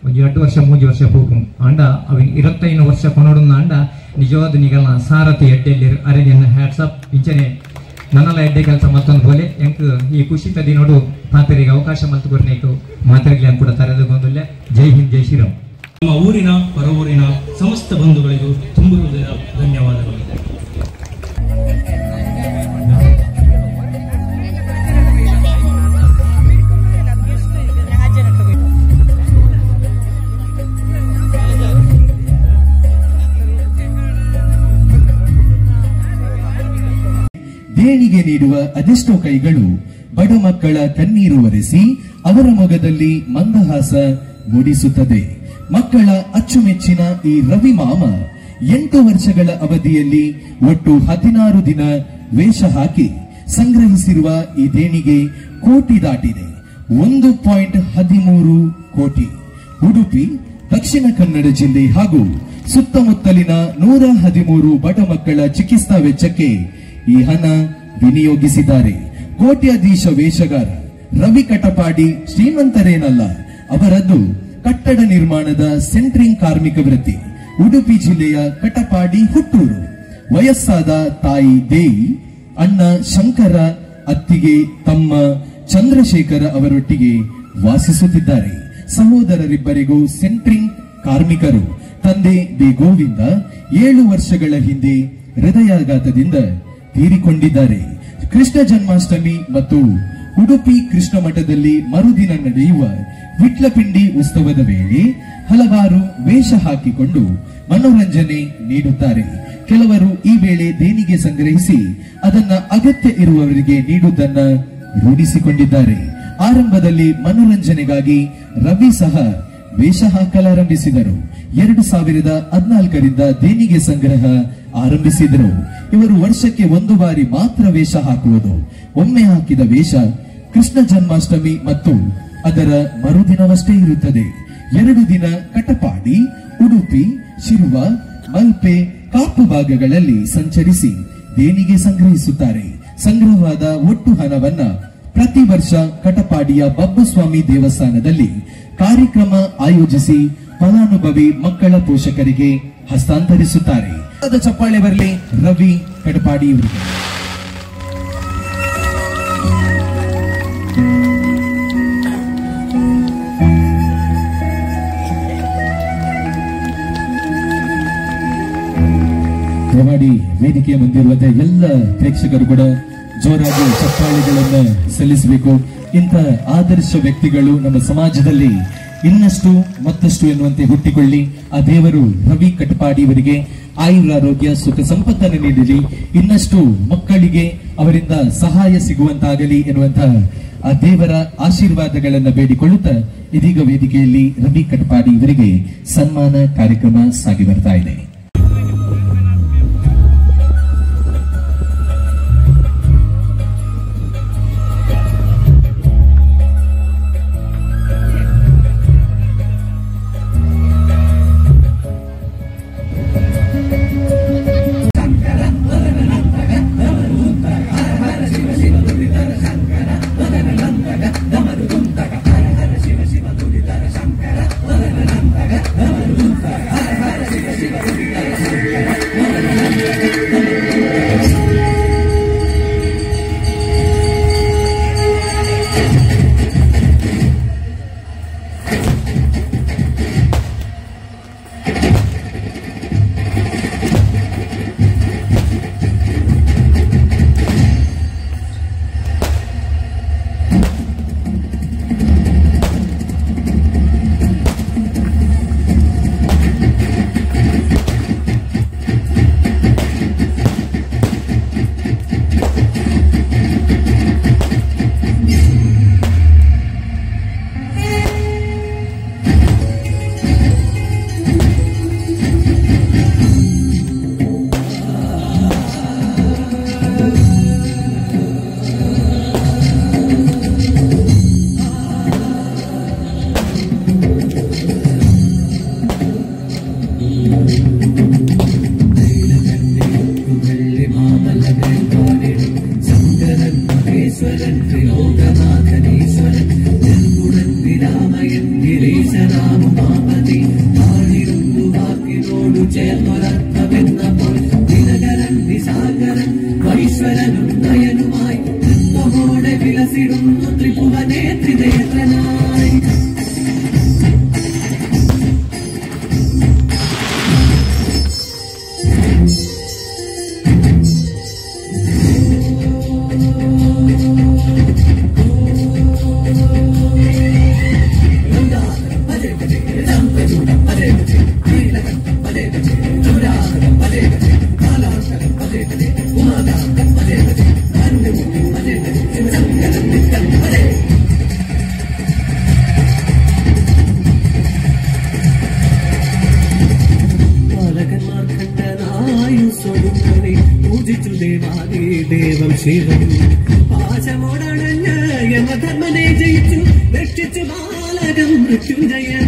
ಒಂಜಿ 2 ವರ್ಷ 3 ವರ್ಷ ಪೂಕು ಅಂಡ ಅವಿ 25 ವರ್ಷ ಕೊನೋಡುನ್ನ ಅಂಡ ನಿಜವಾದ ನಿಗಲ ಸಾರಥಿ ಎಡ್ಡೆಲ್ಲಿ ಅರೆನ ಹ್ಯಾಟ್ಸಪ್ ಇಂಚನೆ ನನ್ನಲ್ಲ ಎಡ್ಡೆ ಕೆಲಸ ಮತ್ತೊಂದು ಬೋಲೆ ಎಂಕ್ ಈ ಖುಷಿ ತದಿ ನೋಡು ಪಾತರಿಗೆ ಅವಕಾಶ ಮಲ್ತು ಕೊರ್ನೇಕು ಮಾತರಿಗೆ ಕೂಡ ತರೆದು ಬಂದುಲ್ಲೆ. ಜೈ ಹಿಂದ್, ಜೈ ಶ್ರೀರಾಮ್. ನಮ್ಮ ಊರಿನ ಹೊರ ಊರಿನ ಸಮಸ್ತ ಬಂಧುಗಳಿಗೂ ತುಂಬುವುದರ ಧನ್ಯವಾದಗಳು. ದೇಣಿಗೆ ನೀಡುವ ಅದೆಷ್ಟೋ ಕೈಗಳು ಬಡ ಮಕ್ಕಳ ಕಣ್ಣೀರು ಒರೆಸಿ ಅವರ ಮೊಗದಲ್ಲಿ ಮಂದಹಾಸ ಮೂಡಿಸುತ್ತದೆ. ಮಕ್ಕಳ ಅಚ್ಚುಮೆಚ್ಚಿನ ಈ ರವಿ ಮಾಮ 8 ವರ್ಷಗಳ ಅವಧಿಯಲ್ಲಿ ಒಟ್ಟು 16 ದಿನ ವೇಷ ಹಾಕಿ ಸಂಗ್ರಹಿಸಿರುವ ಈ ದೇಣಿಗೆ ಕೋಟಿ ದಾಟಿದೆ. 1.13 ಕೋಟಿ. ಉಡುಪಿ ದಕ್ಷಿಣ ಕನ್ನಡ ಜಿಲ್ಲೆ ಹಾಗೂ ಸುತ್ತಮುತ್ತಲಿನ 113 ಬಡ ಮಕ್ಕಳ ಚಿಕಿತ್ಸಾ ವೆಚ್ಚಕ್ಕೆ ಈ ಹಣ ವಿನಿಯೋಗಿಸಿದ್ದಾರೆ. ಕೋಟ್ಯಾಧೀಶ ವೇಷಗಾರ ರವಿ ಕಟಪಾಡಿ ಶ್ರೀಮಂತರೇನಲ್ಲ, ಅವರದ್ದು ಕಟ್ಟಡ ನಿರ್ಮಾಣದ ಸೆಂಟ್ರಿಂಗ್ ಕಾರ್ಮಿಕ ವೃತ್ತಿ. ಉಡುಪಿ ಜಿಲ್ಲೆಯ ಕಟಪಾಡಿ ಹುಟ್ಟೂರು. ವಯಸ್ಸಾದ ತಾಯಿ ದೇವಿ, ಅಣ್ಣ ಶಂಕರ, ಅತ್ತಿಗೆ ತಮ್ಮ ಚಂದ್ರಶೇಖರ ಅವರೊಟ್ಟಿಗೆ ವಾಸಿಸುತ್ತಿದ್ದಾರೆ. ಸಹೋದರರಿಬ್ಬರಿಗೂ ಸೆಂಟ್ರಿಂಗ್ ಕಾರ್ಮಿಕರು. ತಂದೆ ಡಿ ಗೋವಿಂದ 7 ವರ್ಷಗಳ ಹಿಂದೆ ಹೃದಯಾಘಾತದಿಂದ ತೀರಿಕೊಂಡಿದ್ದಾರೆ. ಕೃಷ್ಣ ಜನ್ಮಾಷ್ಟಮಿ ಮತ್ತು ಉಡುಪಿ ಕೃಷ್ಣ ಮಠದಲ್ಲಿ ಮರುದಿನ ನಡೆಯುವ ವಿಟ್ಲಪಿಂಡಿ ಉತ್ಸವದ ವೇಳೆ ಹಲವಾರು ವೇಷ ಹಾಕಿಕೊಂಡು ಮನೋರಂಜನೆ ನೀಡುತ್ತಾರೆ. ಕೆಲವರು ಈ ವೇಳೆ ದೇಣಿಗೆ ಸಂಗ್ರಹಿಸಿ ಅದನ್ನ ಅಗತ್ಯ ಇರುವವರಿಗೆ ನೀಡುವುದನ್ನ ರೂಢಿಸಿಕೊಂಡಿದ್ದಾರೆ. ಆರಂಭದಲ್ಲಿ ಮನೋರಂಜನೆಗಾಗಿ ರವಿ ಸಹ ವೇಷ ಹಾಕಲಾರಂಭಿಸಿದರು. 2014ರಿಂದ ದೇಣಿಗೆ ಸಂಗ್ರಹ ಆರಂಭಿಸಿದರು. ಇವರು ವರ್ಷಕ್ಕೆ 1 ಬಾರಿ ಮಾತ್ರ ವೇಷ ಹಾಕುವುದು. ಒಮ್ಮೆ ಹಾಕಿದ ವೇಷ ಕೃಷ್ಣ ಜನ್ಮಾಷ್ಟಮಿ ಮತ್ತು ಅದರ ಮರುದಿನವಷ್ಟೇ ಇರುತ್ತದೆ. 2 ದಿನ ಕಟಪಾಡಿ, ಉಡುಪಿ, ಶಿರುವ, ಮಲ್ಪೆ, ಕಾಪು ಭಾಗಗಳಲ್ಲಿ ಸಂಚರಿಸಿ ದೇಣಿಗೆ ಸಂಗ್ರಹಿಸುತ್ತಾರೆ. ಸಂಗ್ರಹವಾದ ಒಟ್ಟು ಹಣವನ್ನ ಪ್ರತಿ ವರ್ಷ ಕಟಪಾಡಿಯ ಬಬ್ಬಸ್ವಾಮಿ ದೇವಸ್ಥಾನದಲ್ಲಿ ಕಾರ್ಯಕ್ರಮ ಆಯೋಜಿಸಿ ಫಲಾನುಭವಿ ಮಕ್ಕಳ ಪೋಷಕರಿಗೆ ಹಸ್ತಾಂತರಿಸುತ್ತಾರೆ. ಚಪ್ಪಾಳೆ ಬರಲಿ ರವಿ ಕಟಪಾಡಿ ಇವರಿಗೆ. ಕಟಪಾಡಿ ವೇದಿಕೆಯ ಮುಂದಿರುವಂತಹ ಎಲ್ಲ ಪ್ರೇಕ್ಷಕರು ಕೂಡ ಜೋರಾಗಿ ಚಪ್ಪಾಳೆಗಳನ್ನು ಸಲ್ಲಿಸಬೇಕು. ಇಂಥ ಆದರ್ಶ ವ್ಯಕ್ತಿಗಳು ನಮ್ಮ ಸಮಾಜದಲ್ಲಿ ಇನ್ನಷ್ಟು ಮತ್ತಷ್ಟು ಎನ್ನುವಂತೆ ಹುಟ್ಟಿಕೊಳ್ಳಿ. ಆ ದೇವರು ರವಿ ಕಟಪಾಡಿ ಅವರಿಗೆ ಆಯುರಾರೋಗ್ಯ ಸುಖ ಸಂಪತ್ತನ್ನು ನೀಡಲಿ. ಇನ್ನಷ್ಟು ಮಕ್ಕಳಿಗೆ ಅವರಿಂದ ಸಹಾಯ ಸಿಗುವಂತಾಗಲಿ ಎನ್ನುವಂತಹ ಆ ದೇವರ ಆಶೀರ್ವಾದಗಳನ್ನು ಬೇಡಿಕೊಳ್ಳುತ್ತಾ ಇದೀಗ ವೇದಿಕೆಯಲ್ಲಿ ರವಿ ಕಟಪಾಡಿ ಇವರಿಗೆ ಸನ್ಮಾನ ಕಾರ್ಯಕ್ರಮ ಸಾಗಿ ಬರ್ತಾ ಇದೆ. ദേവം ശിവം പാശമോടണഞ്ഞ യമധർമ്മനെ ജയിച്ചു രക്ഷിച്ചു ബാലകം മൃത്യുഞ്ജയൻ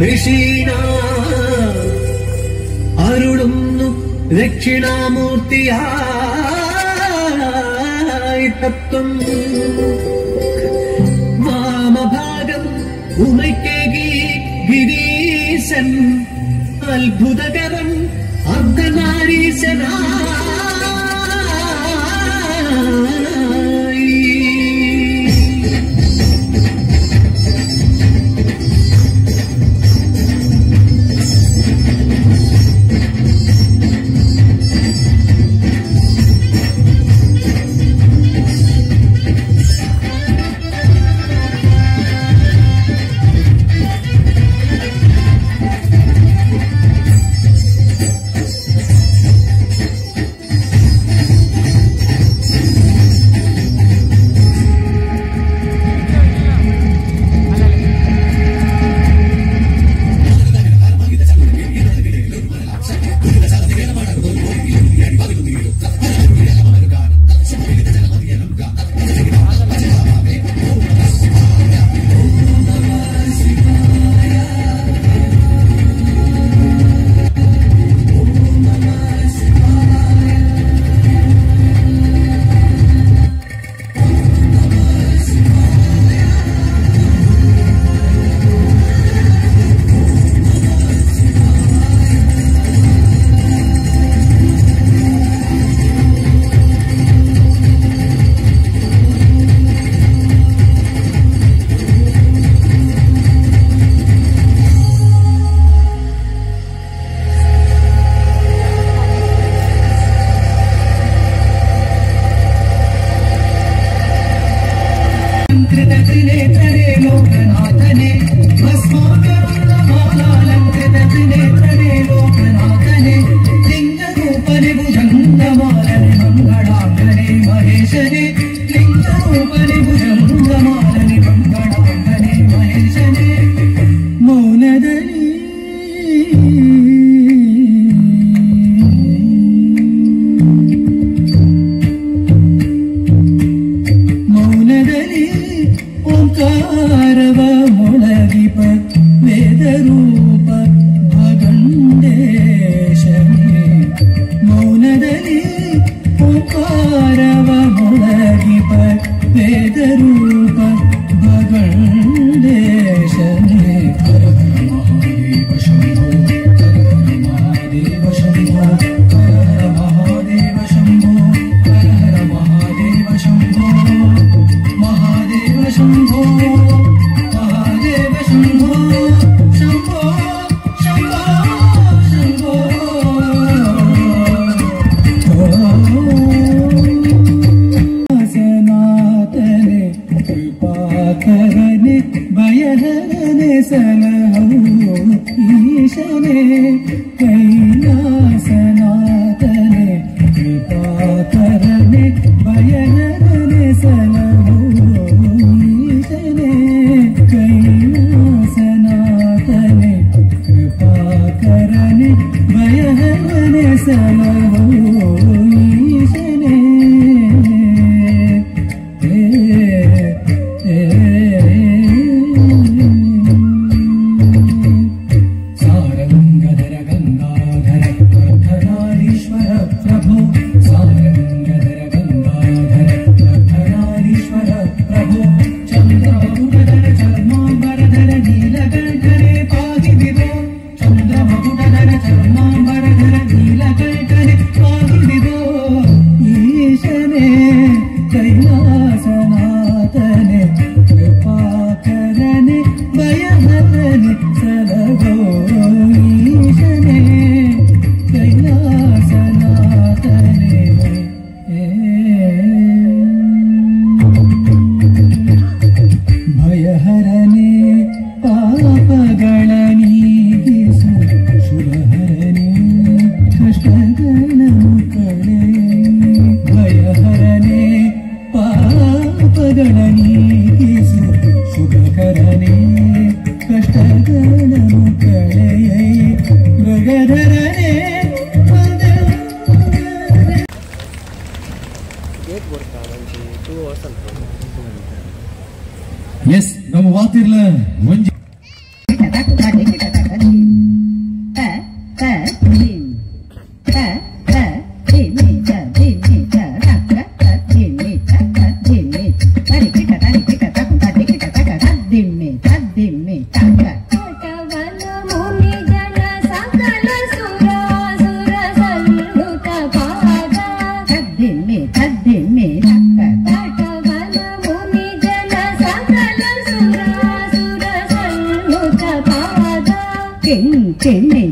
ഋഷീണ അരുളുന്നു ദക്ഷിണാമൂർത്തിയായി തത്വം വാമഭാഗം ഉമയ്ക്കേകി ഗിരീശൻ അത്ഭുതകരം അർദ്ധനാരീശനായി Yes, ನಮ್ಮ ವಾತಿರ್ಲ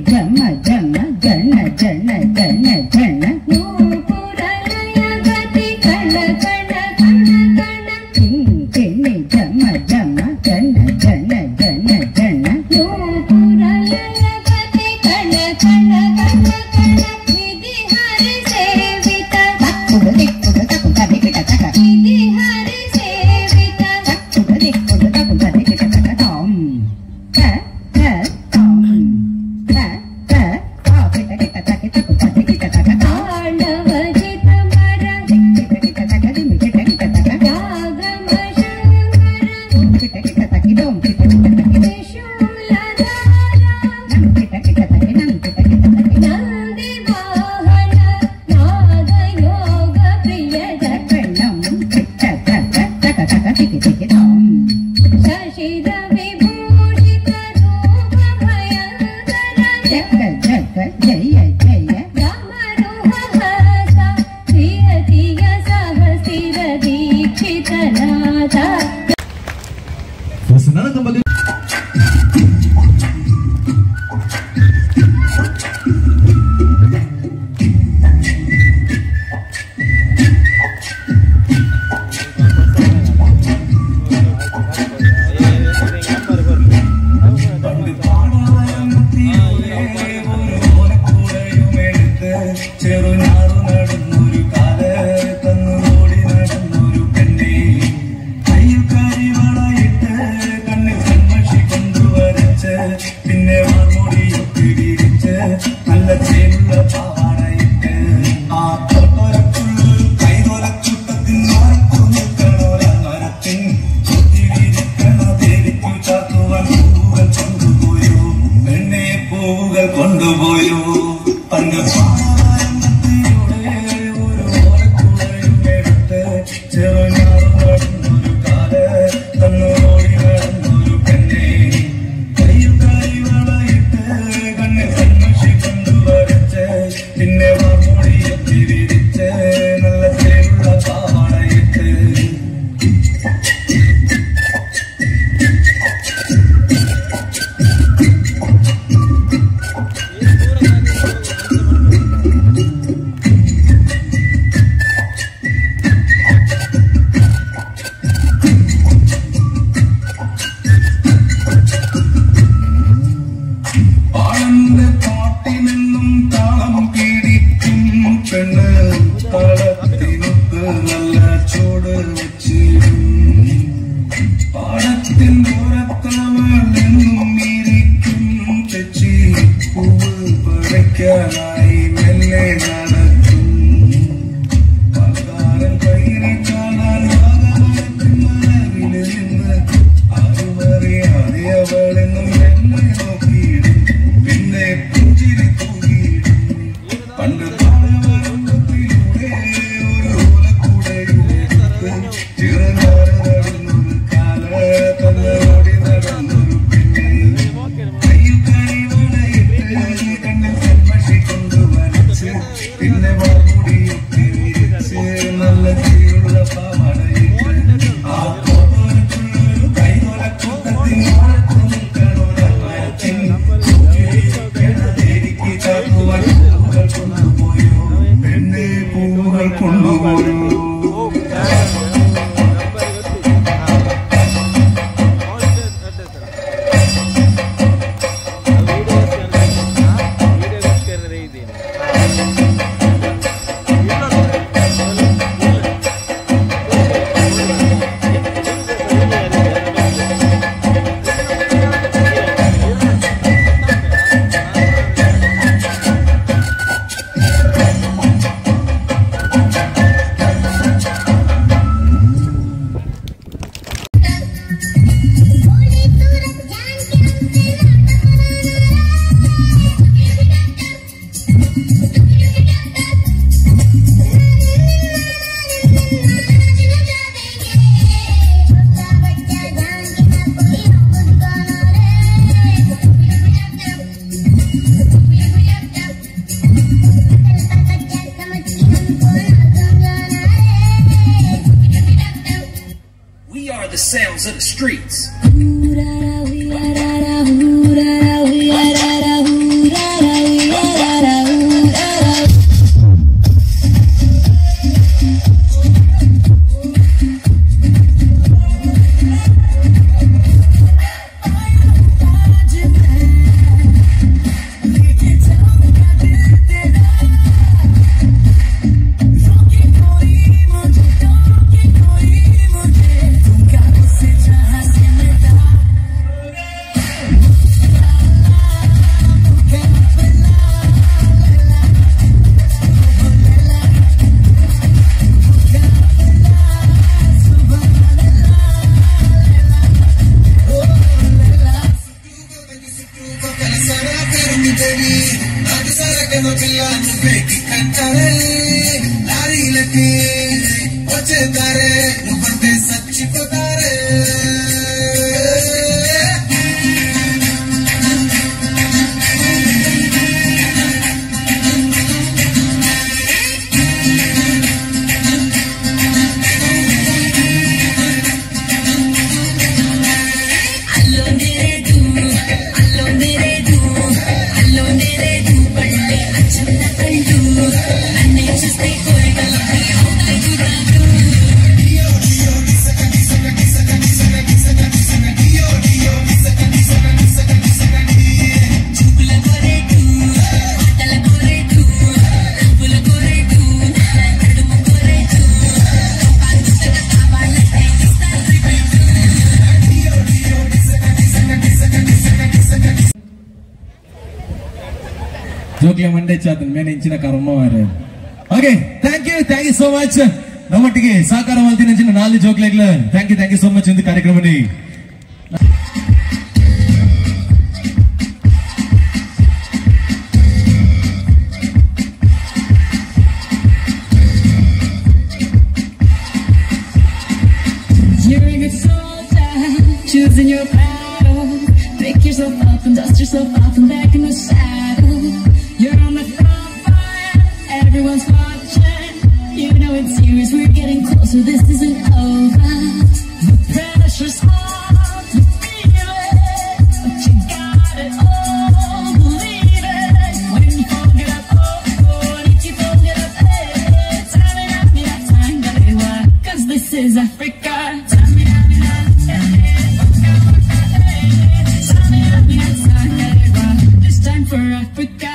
ಜಮ ಜಮ ಜನ ಜನ ಜನ ಜನ ನೂಪುರಲಯ ಗತಿ ಕಣ ಕಣ ಕಣ ಕಣ ಚಿನ್ನಿ ಜಮ ಜಮ ಜನ ಜನ ಜನ ಜನ ನೂಪುರಲಯ ಗತಿ ಕಣ ಕಣ ಕಣ ಕಣ ವಿಧಿ ಹರಿ ಸೇವಿತ ತಕ್ಕುಡ ದಿಕ್ಕುಡ ತಕ್ಕುಡ ದಿಕ್ಕಿಟ ತಕ ವಿಧಿ ಹರಿ ಸೇವಿತ ತಕ್ಕುಡ ದಿಕ್ಕುಡ ತಕ್ಕುಡ ದಿಕ್ಕಿಟ ತಕ ತಾಂ sounds of the streets. ಜೋಕ್ಲೆ ಮಂಡೆ ಚಾತನ್ ಮೇಲೆ ಇಂಚಿನ ಕರ್ಮ ಮಾರೆ. Okay, thank you so much. ನಮ್ಮೊಟ್ಟಿಗೆ ಸಹಕಾರ ಮಾಡ್ತೀನಿ ಅಂಚಿನ 4 ಜೋಕ್ಲೆಗ್ಲ ಥ್ಯಾಂಕ್ ಯು ಸೋ ಮಚ್ ಇಂದು ಕಾರ್ಯಕ್ರಮನಿ. You're a good soldier, choosing your battle. Pick yourself up and dust yourself off and back in the saddle. You're on the front line, everyone's watching. You know it's serious, we're getting closer, this isn't over. The pressure's on, you feel it, but you got it all, believe it. When you fold it up, when you fold it up, hey, time, cause this is Africa. This time for Africa.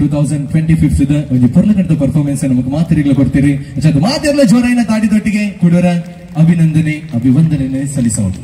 2025 ಒಂದು ಪೊರ್ಲಕಂಡ performance ನಮಗೆ ಮಾತಿರಿಗಳು ಕೊಡ್ತೀರಿ ಅದು ಮಾತಿರಲ ಜೋರಾಯಿನ ತಾಡಿದೊಟ್ಟಿಗೆ ಕೊಡೋರ ಅಭಿನಂದನೆ ಅಭಿವಂದನೆ ಸಲ್ಲಿಸೋದು.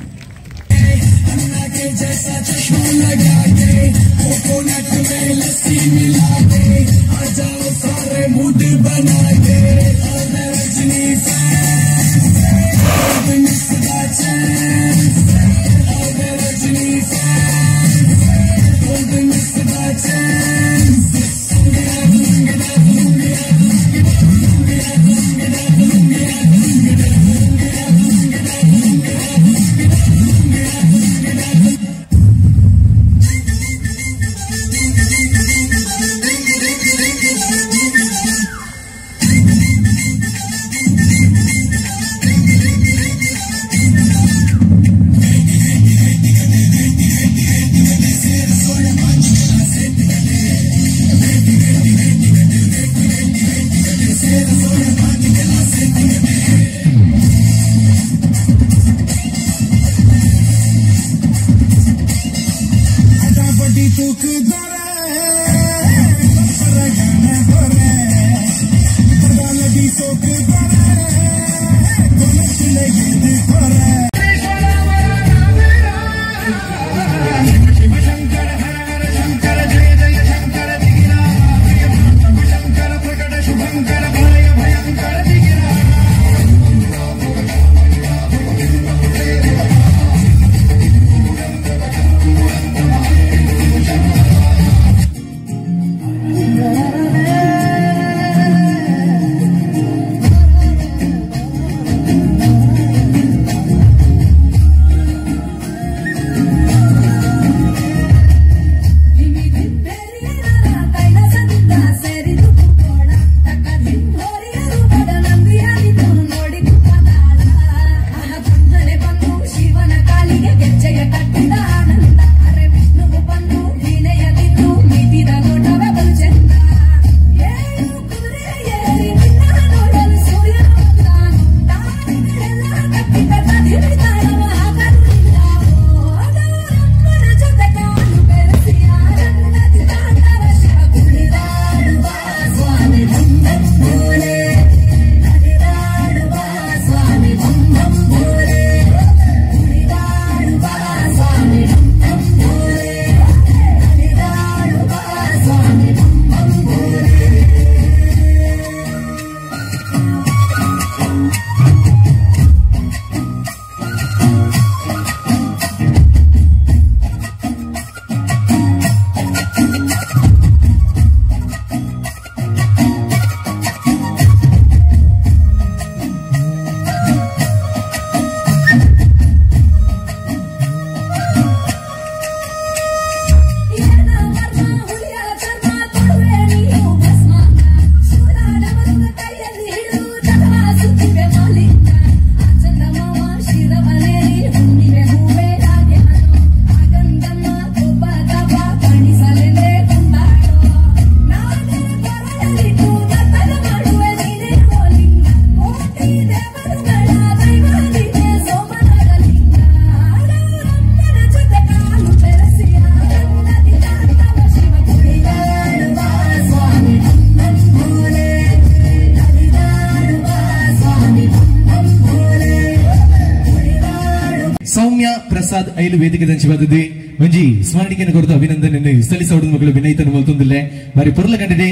ಪ್ರಸಾದ್ ಐಲು ವೇದಿಕೆ ದಂಚಿವಾದದ್ದು ಒಂಜಿ ಸ್ಮರಣಿಕೆಯನ್ನು ಕೊರತು ಅಭಿನಂದನೆ ಸಲ್ಲಿಸೋಡು ಮಕ್ಕಳು ವಿನಯಿತನು ಮಲ್ತೊಂದಿಲ್ಲ ಬಾರಿ ಪೊರ್ಲ ಕಂಡಿದೆ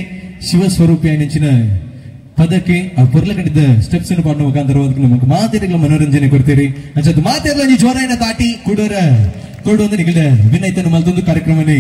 ಶಿವಸ್ವರೂಪಿ ನೆಂಚಿನ ಪದಕ್ಕೆ ಆ ಪೊರ್ಲ ಕಂಡಿದ್ದ ಸ್ಟೆಪ್ಸ್ ಅನ್ನು ಪಾಡುವ ಮುಖಾಂತರ ನಮಗೆ ಮಾತೆಗಳ ಮನೋರಂಜನೆ ಕೊಡ್ತೀರಿ ಅಂಚದ್ದು ಮಾತೆಲ್ಲ ಜೋರಾಯನ ತಾಟಿ ಕೊಡೋರ ಕೊಡುವಂತ ನಿಗಲ ವಿನಯಿತನು ಮಲ್ತೊಂದು ಕಾರ್ಯಕ್ರಮನೇ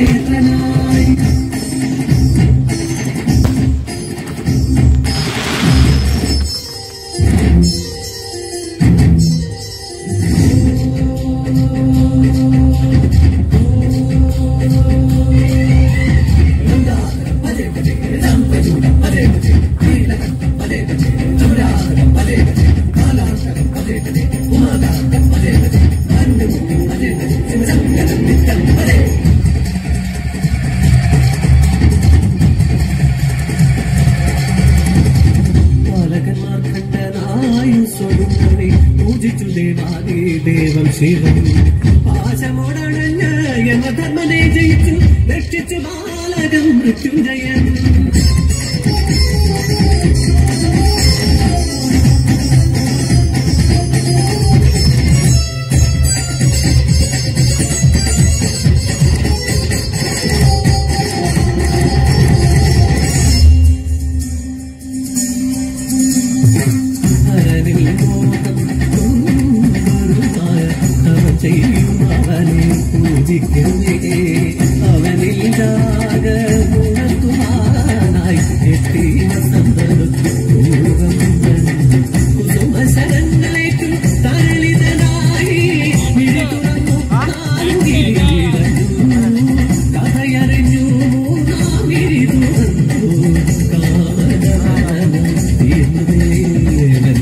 നേത്രനായി ദേവം ശിവം പാശമോടണഞ്ഞ യമധർമ്മനെ ജയിച്ചു രക്ഷിച്ചു ബാലകം മൃത്യുഞ്ജയൻ അവനെ പൂജിക്കുന്നേ അവനിൽ ജാഗുണത്തുമാനായി എത്തി കുസുമശരങ്ങളിലേക്ക് തരളിതനായി വിഴി തുറന്നു കഥയറിഞ്ഞു നാം വിഴി തുറന്നു കാമദാനം തീർന്നേവൻ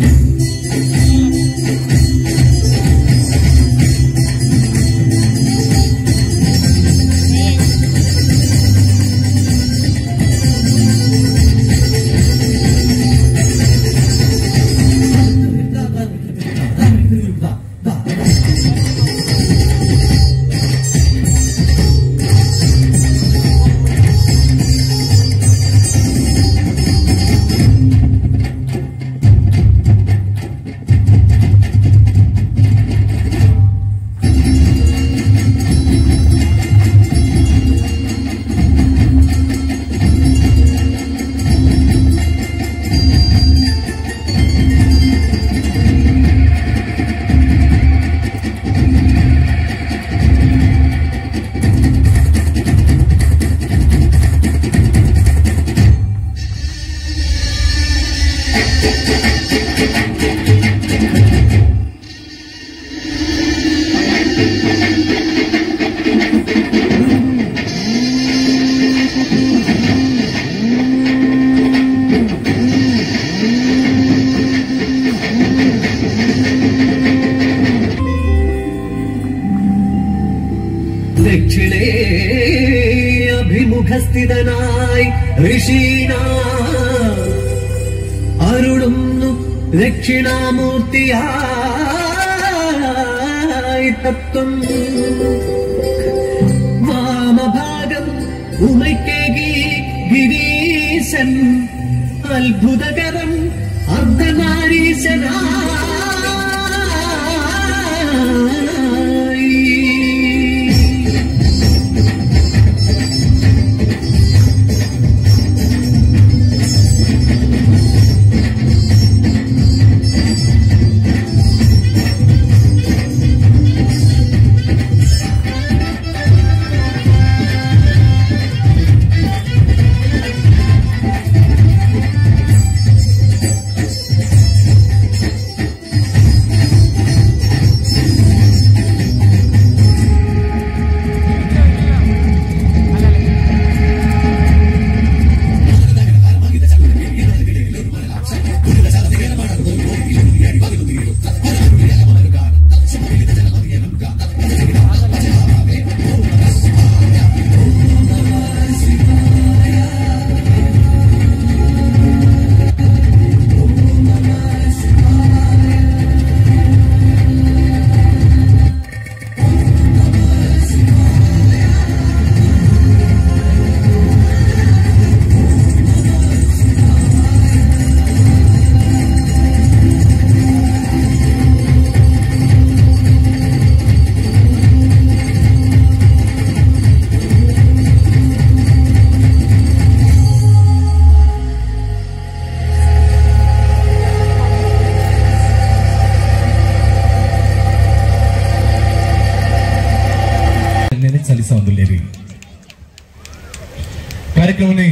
ദക്ഷിണേ അഭിമുഖസ്ഥിതനായി ഋഷീനാ അരുളുന്നു ദക്ഷിണാമൂർത്തിയായി തത്വം വാമഭാഗം ഉമയ്ക്കേകി ഗിരീശൻ അത്ഭുതകരം അർദ്ധനാരീശനായി ಕಾರ್ಯಕ್ರಮನೇ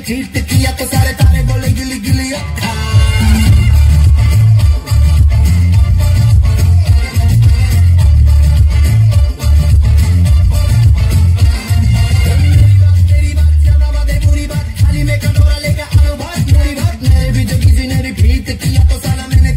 चीट किया तो सारे तारे बोले गिली गिली अक्खा। तेरी बात ज्यादा बातें पूरी बात खाली में कटोरा लेकर आलू भात मेरी बात मेरे भी जो किसी ने रिपीट किया तो साला मैंने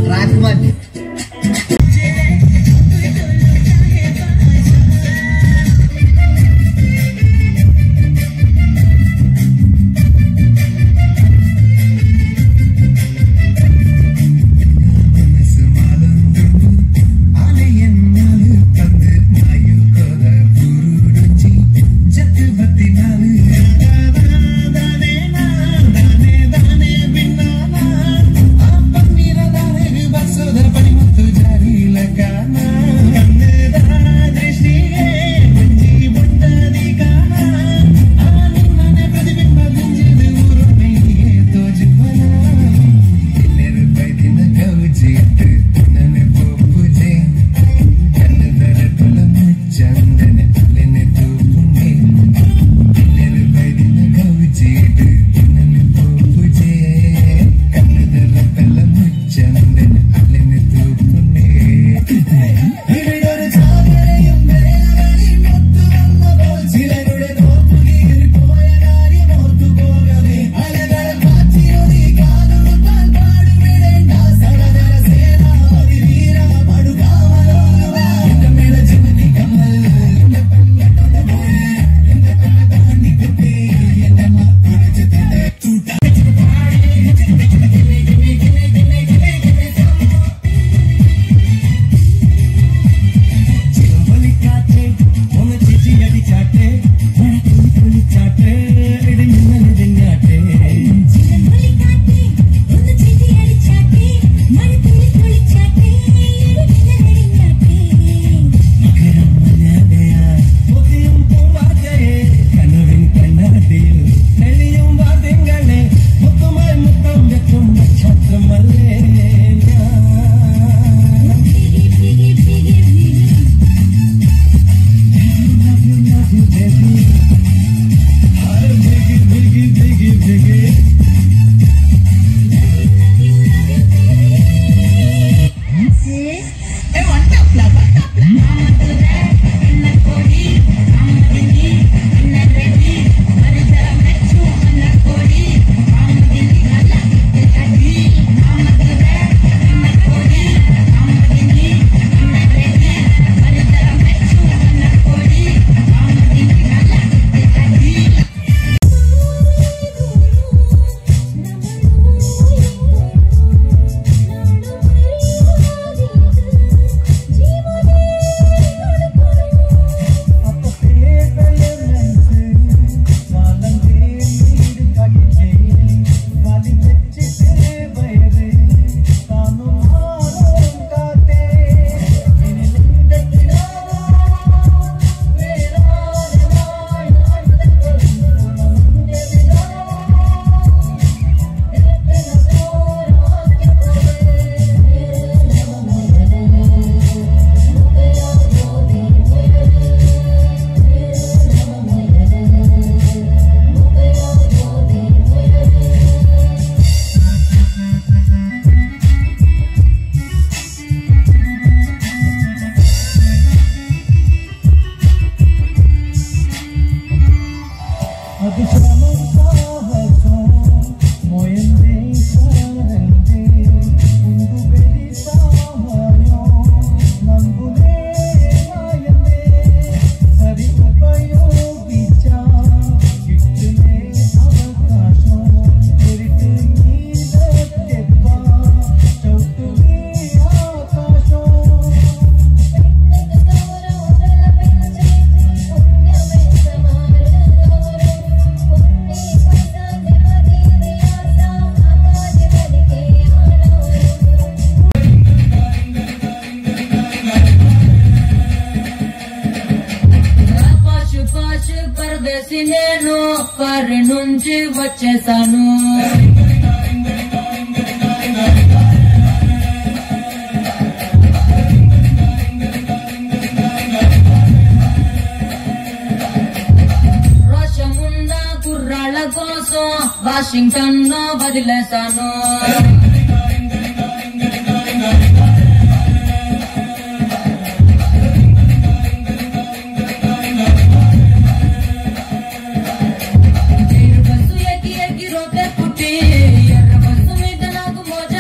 राजकुमार వారి నుంచి వచ్చేసాను. రోషమున్న కుర్రాళ్ళ కోసం వాషింగ్టన్ లో వదిలేశాను. ఎర్ర బస్సు మీద నాకు మోజ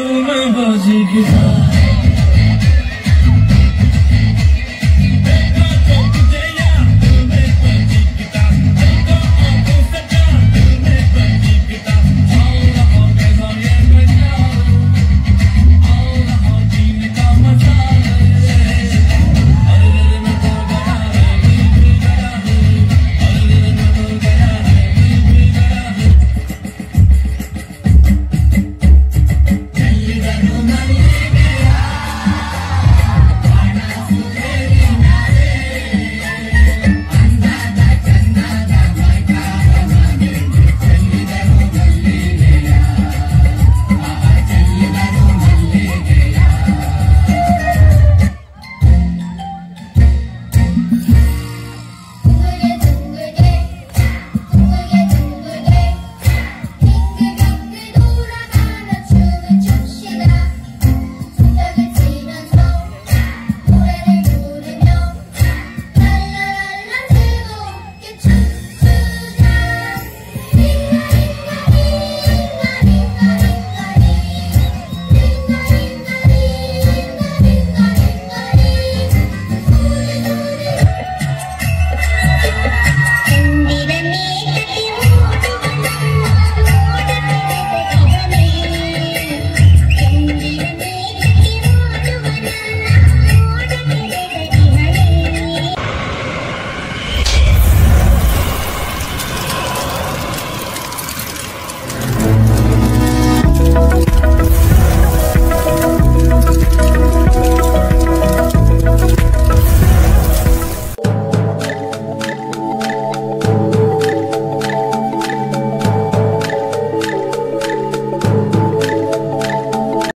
मैं बाजी की